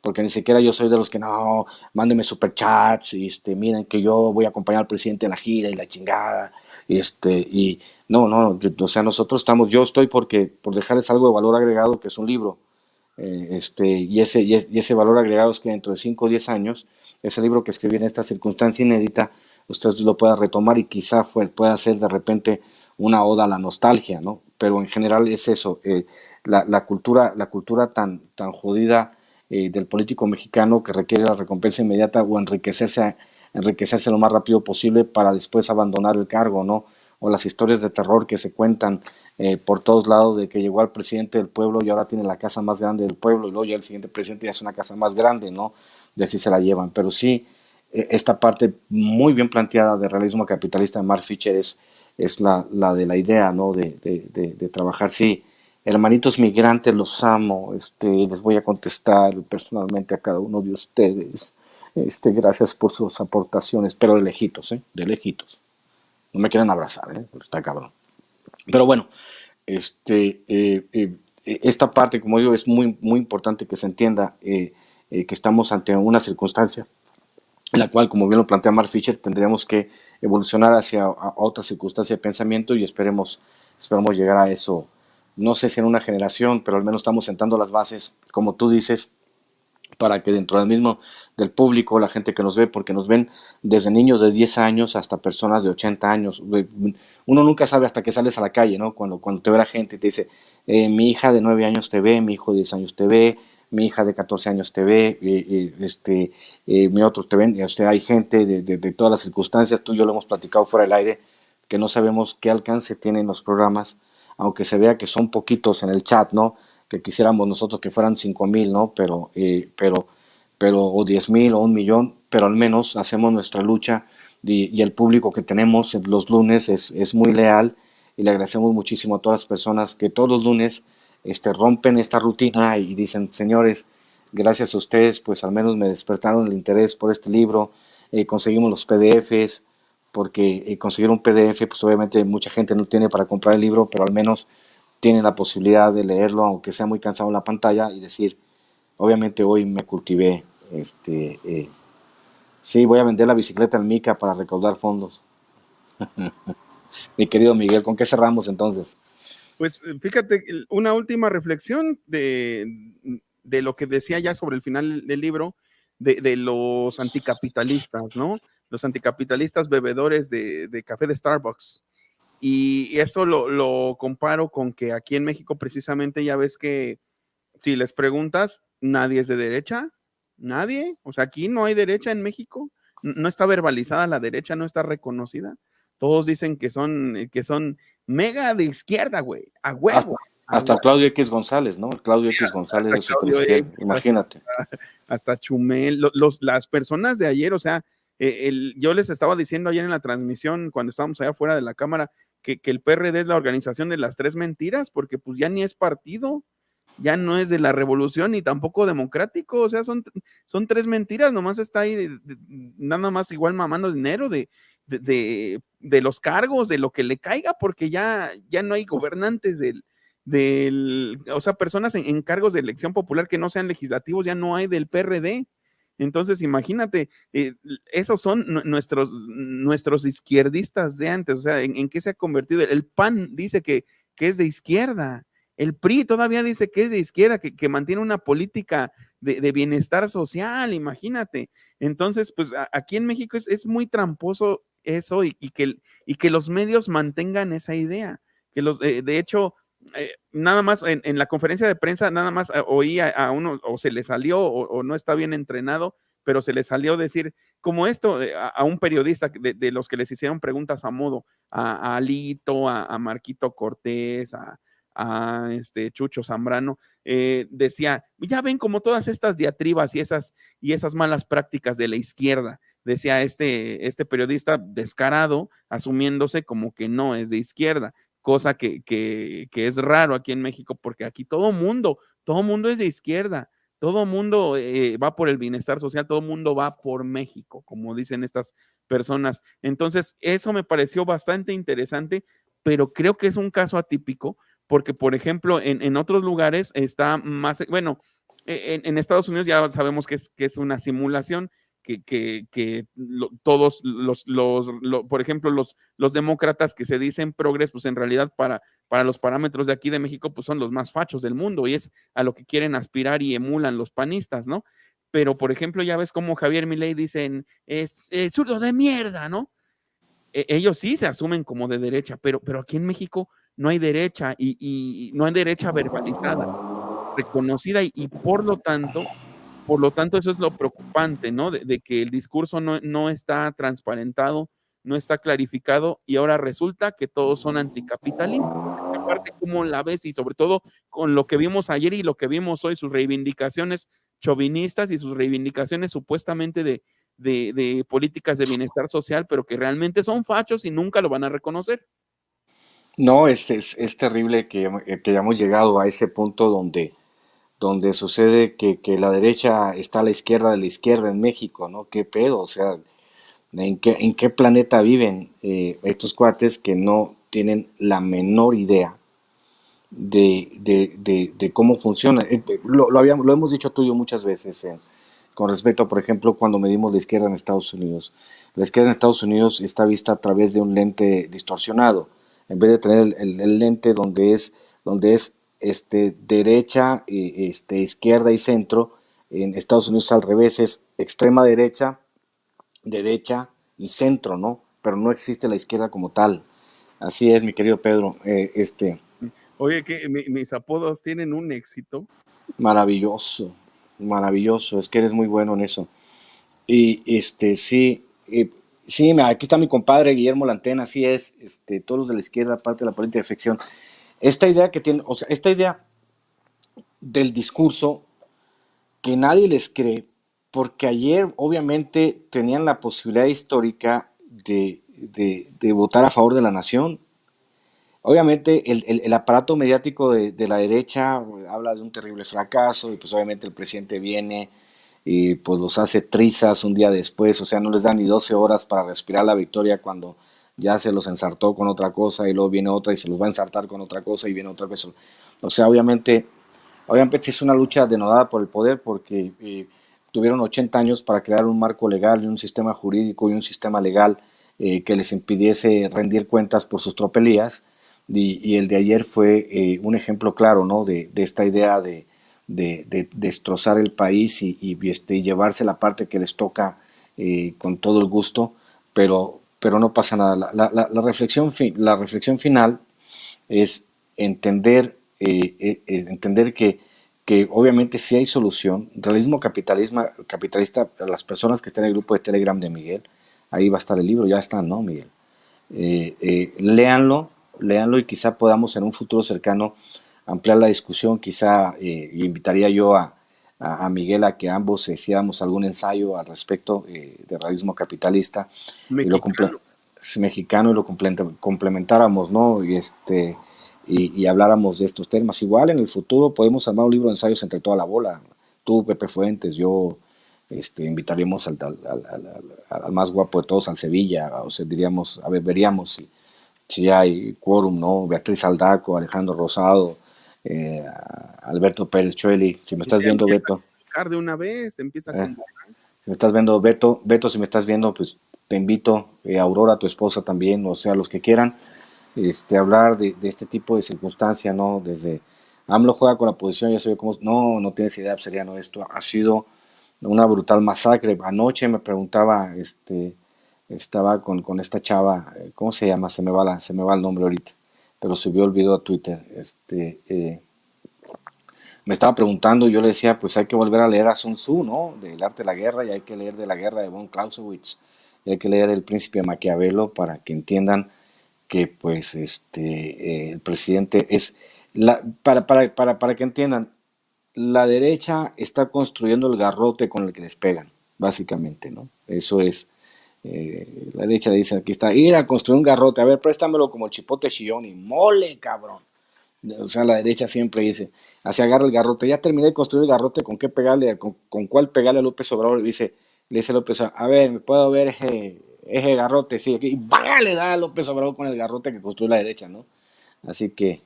porque ni siquiera yo soy de los que no, mándenme superchats, y miren que yo voy a acompañar al presidente en la gira y la chingada, y no, o sea, nosotros estamos, yo estoy por dejarles algo de valor agregado que es un libro, y ese valor agregado es que dentro de 5 o 10 años, ese libro que escribí en esta circunstancia inédita, usted lo pueda retomar y quizá pueda ser de repente una oda a la nostalgia, ¿no? Pero en general es eso, la cultura tan jodida del político mexicano que requiere la recompensa inmediata o enriquecerse lo más rápido posible para después abandonar el cargo, ¿no? O las historias de terror que se cuentan por todos lados de que llegó al presidente del pueblo y ahora tiene la casa más grande del pueblo, y luego ya el siguiente presidente ya es una casa más grande, ¿no? De así se la llevan. Pero sí, esta parte muy bien planteada de realismo capitalista de Mark Fisher es la de la idea, ¿no? De trabajar, sí. Hermanitos migrantes, los amo. Les voy a contestar personalmente a cada uno de ustedes. Gracias por sus aportaciones, pero de lejitos, ¿eh? De lejitos. No me quieren abrazar, ¿eh? Porque está cabrón. Pero bueno, esta parte, como digo, es muy importante que se entienda que estamos ante una circunstancia en la cual, como bien lo plantea Mark Fisher, tendríamos que evolucionar hacia a otra circunstancia de pensamiento, y esperemos llegar a eso. No sé si en una generación, pero al menos estamos sentando las bases, como tú dices, para que dentro del mismo del público, la gente que nos ve, porque nos ven desde niños de 10 años hasta personas de 80 años. Uno nunca sabe hasta que sales a la calle, ¿no? Cuando te ve la gente y te dice, mi hija de 9 años te ve, mi hijo de 10 años te ve, mi hija de 14 años te ve, mi otro te ven. Hay gente de todas las circunstancias, tú y yo lo hemos platicado fuera del aire, que no sabemos qué alcance tienen los programas, aunque se vea que son poquitos en el chat, ¿no? Que quisiéramos nosotros que fueran 5,000, ¿no? pero o 10,000 o 1,000,000, pero al menos hacemos nuestra lucha y el público que tenemos los lunes es muy leal y le agradecemos muchísimo a todas las personas que todos los lunes rompen esta rutina y dicen, señores, gracias a ustedes, pues al menos me despertaron el interés por este libro, conseguimos los PDFs, porque conseguir un PDF, pues obviamente mucha gente no tiene para comprar el libro, pero al menos tienen la posibilidad de leerlo, aunque sea muy cansado en la pantalla, y decir, obviamente hoy me cultivé, sí, voy a vender la bicicleta en Mica para recaudar fondos. Mi querido Miguel, ¿con qué cerramos entonces? Pues fíjate, una última reflexión de lo que decía ya sobre el final del libro, de los anticapitalistas, ¿no? Los anticapitalistas bebedores de café de Starbucks. Y esto lo comparo con que aquí en México precisamente ya ves que si les preguntas, nadie es de derecha, nadie. O sea, aquí no hay derecha en México, no está verbalizada la derecha, no está reconocida. Todos dicen que son mega de izquierda, güey, a Hasta, huevo, a hasta huevo. Claudio X González, ¿no? Claudio Sí, X González hasta de super Claudio izquierda, X, imagínate. hasta Chumel, las personas de ayer, o sea, yo les estaba diciendo ayer en la transmisión, cuando estábamos allá fuera de la cámara, que el PRD es la organización de las tres mentiras, porque pues ya ni es partido, ya no es de la revolución ni tampoco democrático, o sea, son tres mentiras, nomás está ahí, nada más igual mamando dinero de los cargos, de lo que le caiga, porque ya no hay gobernantes o sea, personas en cargos de elección popular que no sean legislativos, ya no hay del PRD. Entonces, imagínate, esos son nuestros izquierdistas de antes, o sea, ¿en qué se ha convertido? El PAN dice que es de izquierda, el PRI todavía dice que es de izquierda, que mantiene una política de bienestar social, imagínate. Entonces, pues aquí en México es muy tramposo eso y que los medios mantengan esa idea. De hecho, nada más en la conferencia de prensa, nada más oí a uno, o se le salió, o no está bien entrenado, pero se le salió decir, como esto, a un periodista de los que les hicieron preguntas a modo, a Alito, a Marquito Cortés, a Chucho Zambrano, decía, ya ven como todas estas diatribas y esas malas prácticas de la izquierda, decía este periodista descarado, asumiéndose como que no es de izquierda, cosa que es raro aquí en México, porque aquí todo mundo es de izquierda, todo mundo va por el bienestar social, todo mundo va por México, como dicen estas personas. Entonces, eso me pareció bastante interesante, pero creo que es un caso atípico, porque, por ejemplo, en otros lugares está más, bueno, en Estados Unidos ya sabemos que es una simulación, todos por ejemplo, los demócratas que se dicen progres, pues en realidad para los parámetros de aquí de México, pues son los más fachos del mundo y es a lo que quieren aspirar y emulan los panistas, ¿no? Pero, por ejemplo, ya ves cómo Javier Milei dicen, es zurdo de mierda, ¿no? Ellos sí se asumen como de derecha, pero aquí en México no hay derecha y no hay derecha verbalizada, reconocida y por lo tanto, eso es lo preocupante, ¿no? De que el discurso no está transparentado, no está clarificado y ahora resulta que todos son anticapitalistas. Aparte, ¿cómo la ves? Y sobre todo con lo que vimos ayer y lo que vimos hoy, sus reivindicaciones chauvinistas y sus reivindicaciones supuestamente de políticas de bienestar social, pero que realmente son fachos y nunca lo van a reconocer. No, es terrible que hayamos llegado a ese punto donde sucede que la derecha está a la izquierda de la izquierda en México, ¿no? ¿Qué pedo? O sea, ¿en qué planeta viven estos cuates que no tienen la menor idea de cómo funciona? Lo hemos dicho tú y yo muchas veces con respecto, por ejemplo, cuando medimos la izquierda en Estados Unidos. La izquierda en Estados Unidos está vista a través de un lente distorsionado, en vez de tener el lente donde es derecha, izquierda y centro. En Estados Unidos al revés, es extrema derecha, derecha y centro, ¿no? Pero no existe la izquierda como tal. Así es, mi querido Pedro. Oye, que mis apodos tienen un éxito. Maravilloso, maravilloso. Es que eres muy bueno en eso. Y sí, sí, aquí está mi compadre Guillermo Lantena, así es, todos los de la izquierda, parte de la política de ficción. Esta idea que tiene, o sea, esta idea del discurso que nadie les cree, porque ayer obviamente tenían la posibilidad histórica de votar a favor de la nación. Obviamente el aparato mediático de la derecha habla de un terrible fracaso y pues obviamente el presidente viene y pues los hace trizas un día después, o sea, no les da ni 12 horas para respirar la victoria cuando ya se los ensartó con otra cosa y luego viene otra y se los va a ensartar con otra cosa y viene otra cosa. O sea, obviamente sí es una lucha denodada por el poder porque tuvieron 80 años para crear un marco legal y un sistema jurídico y un sistema legal que les impidiese rendir cuentas por sus tropelías y el de ayer fue un ejemplo claro, ¿no? De esta idea de destrozar el país y llevarse la parte que les toca con todo el gusto, pero no pasa nada. La reflexión final es entender que obviamente sí hay solución. Realismo capitalista, las personas que están en el grupo de Telegram de Miguel, ahí va a estar el libro, ya está, ¿no, Miguel? Léanlo, léanlo y quizá podamos en un futuro cercano ampliar la discusión. Quizá invitaría yo a Miguel a que ambos hiciéramos algún ensayo al respecto de realismo capitalista y lo Mexicano. mexicano y lo complementáramos, ¿no? Y habláramos de estos temas. Igual en el futuro podemos armar un libro de ensayos entre toda la bola. Tú, Pepe Fuentes, yo, invitaríamos al más guapo de todos, al Sevilla, o sea, diríamos, a ver, veríamos si hay quórum, ¿no? Beatriz Aldaco, Alejandro Rosado, Alberto Pérez Chueli, si me Y estás ya viendo, empieza Beto, a buscar de una vez, empieza a eh, convocar. si me estás viendo, Beto, si me estás viendo, pues te invito, Aurora, tu esposa también, o sea, los que quieran, hablar de este tipo de circunstancia, ¿no? Desde AMLO juega con la posición, ya se ve cómo, no tienes idea, sería, no, esto ha sido una brutal masacre. Anoche me preguntaba, estaba con esta chava, ¿cómo se llama? Se me va el nombre ahorita, pero subió el video a Twitter, me estaba preguntando y yo le decía, pues hay que volver a leer a Sun Tzu, ¿no? Del arte de la guerra, y hay que leer de la guerra de von Clausewitz, y hay que leer El Príncipe de Maquiavelo para que entiendan que pues el presidente es para que entiendan, la derecha está construyendo el garrote con el que les pegan, básicamente, ¿no? Eso es, la derecha dice, aquí está, ir a construir un garrote, a ver, préstamelo como el chipote chillón y mole, cabrón. O sea, la derecha siempre dice, así agarra el garrote, ya terminé de construir el garrote, ¿con qué pegarle, con cuál pegarle a López Obrador? Le dice López Obrador, a ver, ¿me puedo ver ese garrote? Sí, aquí, y ¡bah! Le da a López Obrador con el garrote que construyó la derecha, ¿no? Así que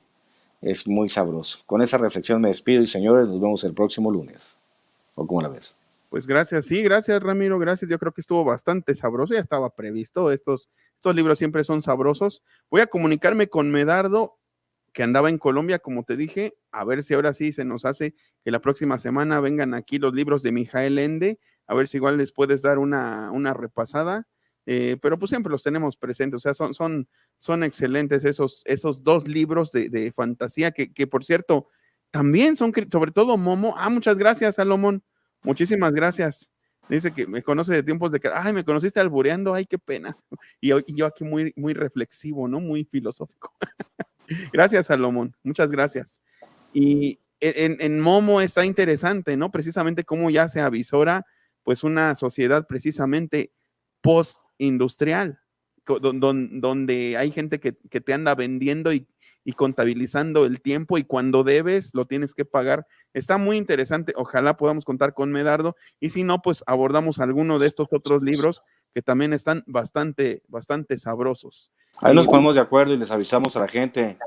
es muy sabroso. Con esa reflexión me despido y señores, nos vemos el próximo lunes. ¿O cómo la ves? Pues gracias, sí, gracias Ramiro, gracias. Yo creo que estuvo bastante sabroso, ya estaba previsto. Estos libros siempre son sabrosos. Voy a comunicarme con Medardo, que andaba en Colombia, como te dije, a ver si ahora sí se nos hace que la próxima semana vengan aquí los libros de Mijael Ende, a ver si igual les puedes dar una repasada. Pero pues siempre los tenemos presentes, o sea, son excelentes esos dos libros de fantasía que, por cierto, también son, sobre todo Momo. Muchas gracias, Salomón. Muchísimas gracias. Dice que me conoce de tiempos de que, me conociste albureando, ay, qué pena. Y yo aquí muy, muy reflexivo, ¿no? Muy filosófico. Gracias, Salomón. Muchas gracias. Y en Momo está interesante, ¿no? Precisamente cómo ya se avisora, pues, una sociedad precisamente post-industrial, donde hay gente que te anda vendiendo y contabilizando el tiempo y cuando debes lo tienes que pagar. Está muy interesante. Ojalá podamos contar con Medardo y si no, pues abordamos alguno de estos otros libros que también están bastante, bastante sabrosos. Ahí nos ponemos de acuerdo y les avisamos a la gente,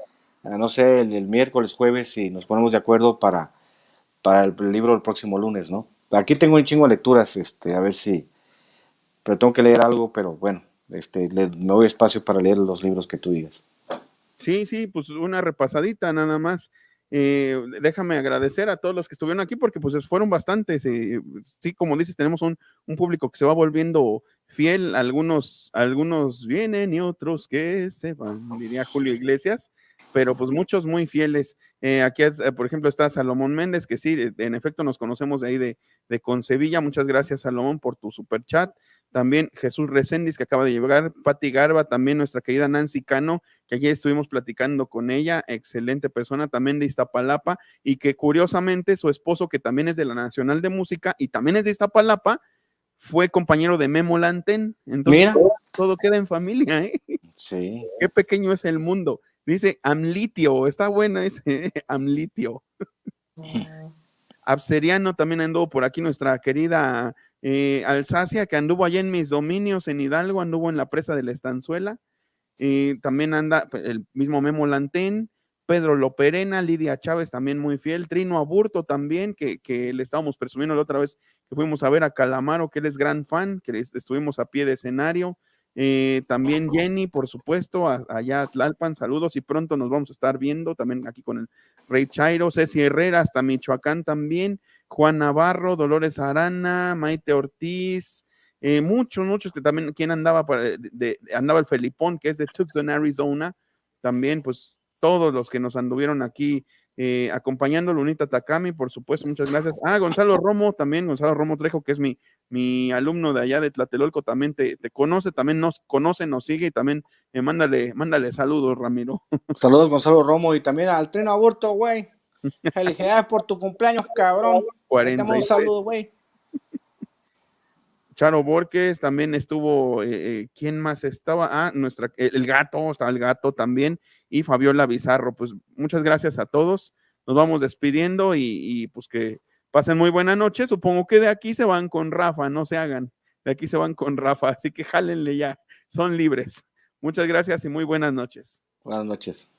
no sé, el miércoles, jueves, y nos ponemos de acuerdo para el libro del próximo lunes, ¿no? Aquí tengo un chingo de lecturas, a ver si, pero tengo que leer algo, pero bueno, me doy espacio para leer los libros que tú digas. Sí, sí, pues una repasadita nada más. Déjame agradecer a todos los que estuvieron aquí porque pues fueron bastantes. Sí, como dices, tenemos un público que se va volviendo fiel. Algunos vienen y otros que se van, diría Julio Iglesias, pero pues muchos muy fieles. Aquí, por ejemplo, está Salomón Méndez, que sí, en efecto nos conocemos de ahí de Concevilla. Muchas gracias, Salomón, por tu super chat. también Jesús Reséndiz, que acaba de llegar, Pati Garba, también nuestra querida Nancy Cano, que ayer estuvimos platicando con ella, excelente persona, también de Iztapalapa, y que curiosamente su esposo, que también es de la Nacional de Música y también es de Iztapalapa, fue compañero de Memo Lantén. Entonces, todo queda en familia, ¿eh? Sí. Qué pequeño es el mundo. Dice Amlitio, está bueno ese Amlitio. Abseriano también anduvo por aquí, nuestra querida Alsacia, que anduvo allá en Mis Dominios, en Hidalgo, anduvo en la presa de la Estanzuela. También anda el mismo Memo Lantén, Pedro Loperena, Lidia Chávez también muy fiel, Trino Aburto también, que le estábamos presumiendo la otra vez que fuimos a ver a Calamaro, que él es gran fan, que estuvimos a pie de escenario. También Jenny, por supuesto, allá a Tlalpan, saludos y pronto nos vamos a estar viendo también aquí con el Rey Chairo, Ceci Herrera, hasta Michoacán también, Juan Navarro, Dolores Arana, Maite Ortiz, muchos que también, ¿quién andaba? Andaba el Felipón, que es de Tucson, Arizona, también, pues todos los que nos anduvieron aquí acompañando, Lunita Takami, por supuesto, muchas gracias. Gonzalo Romo también, Gonzalo Romo Trejo, que es mi alumno de allá de Tlatelolco, también te conoce, también nos conoce, nos sigue y también mándale saludos, Ramiro. Saludos, Gonzalo Romo, y también al Trino Aburto, güey. Felicidades por tu cumpleaños, cabrón. 40. Un saludo, güey. Charo Borges también estuvo, ¿quién más estaba? El gato, estaba el gato también, y Fabiola Bizarro. Pues muchas gracias a todos, nos vamos despidiendo y pues que pasen muy buena noche. Supongo que de aquí se van con Rafa, no se hagan, de aquí se van con Rafa, así que jálenle ya, son libres. Muchas gracias y muy buenas noches. Buenas noches.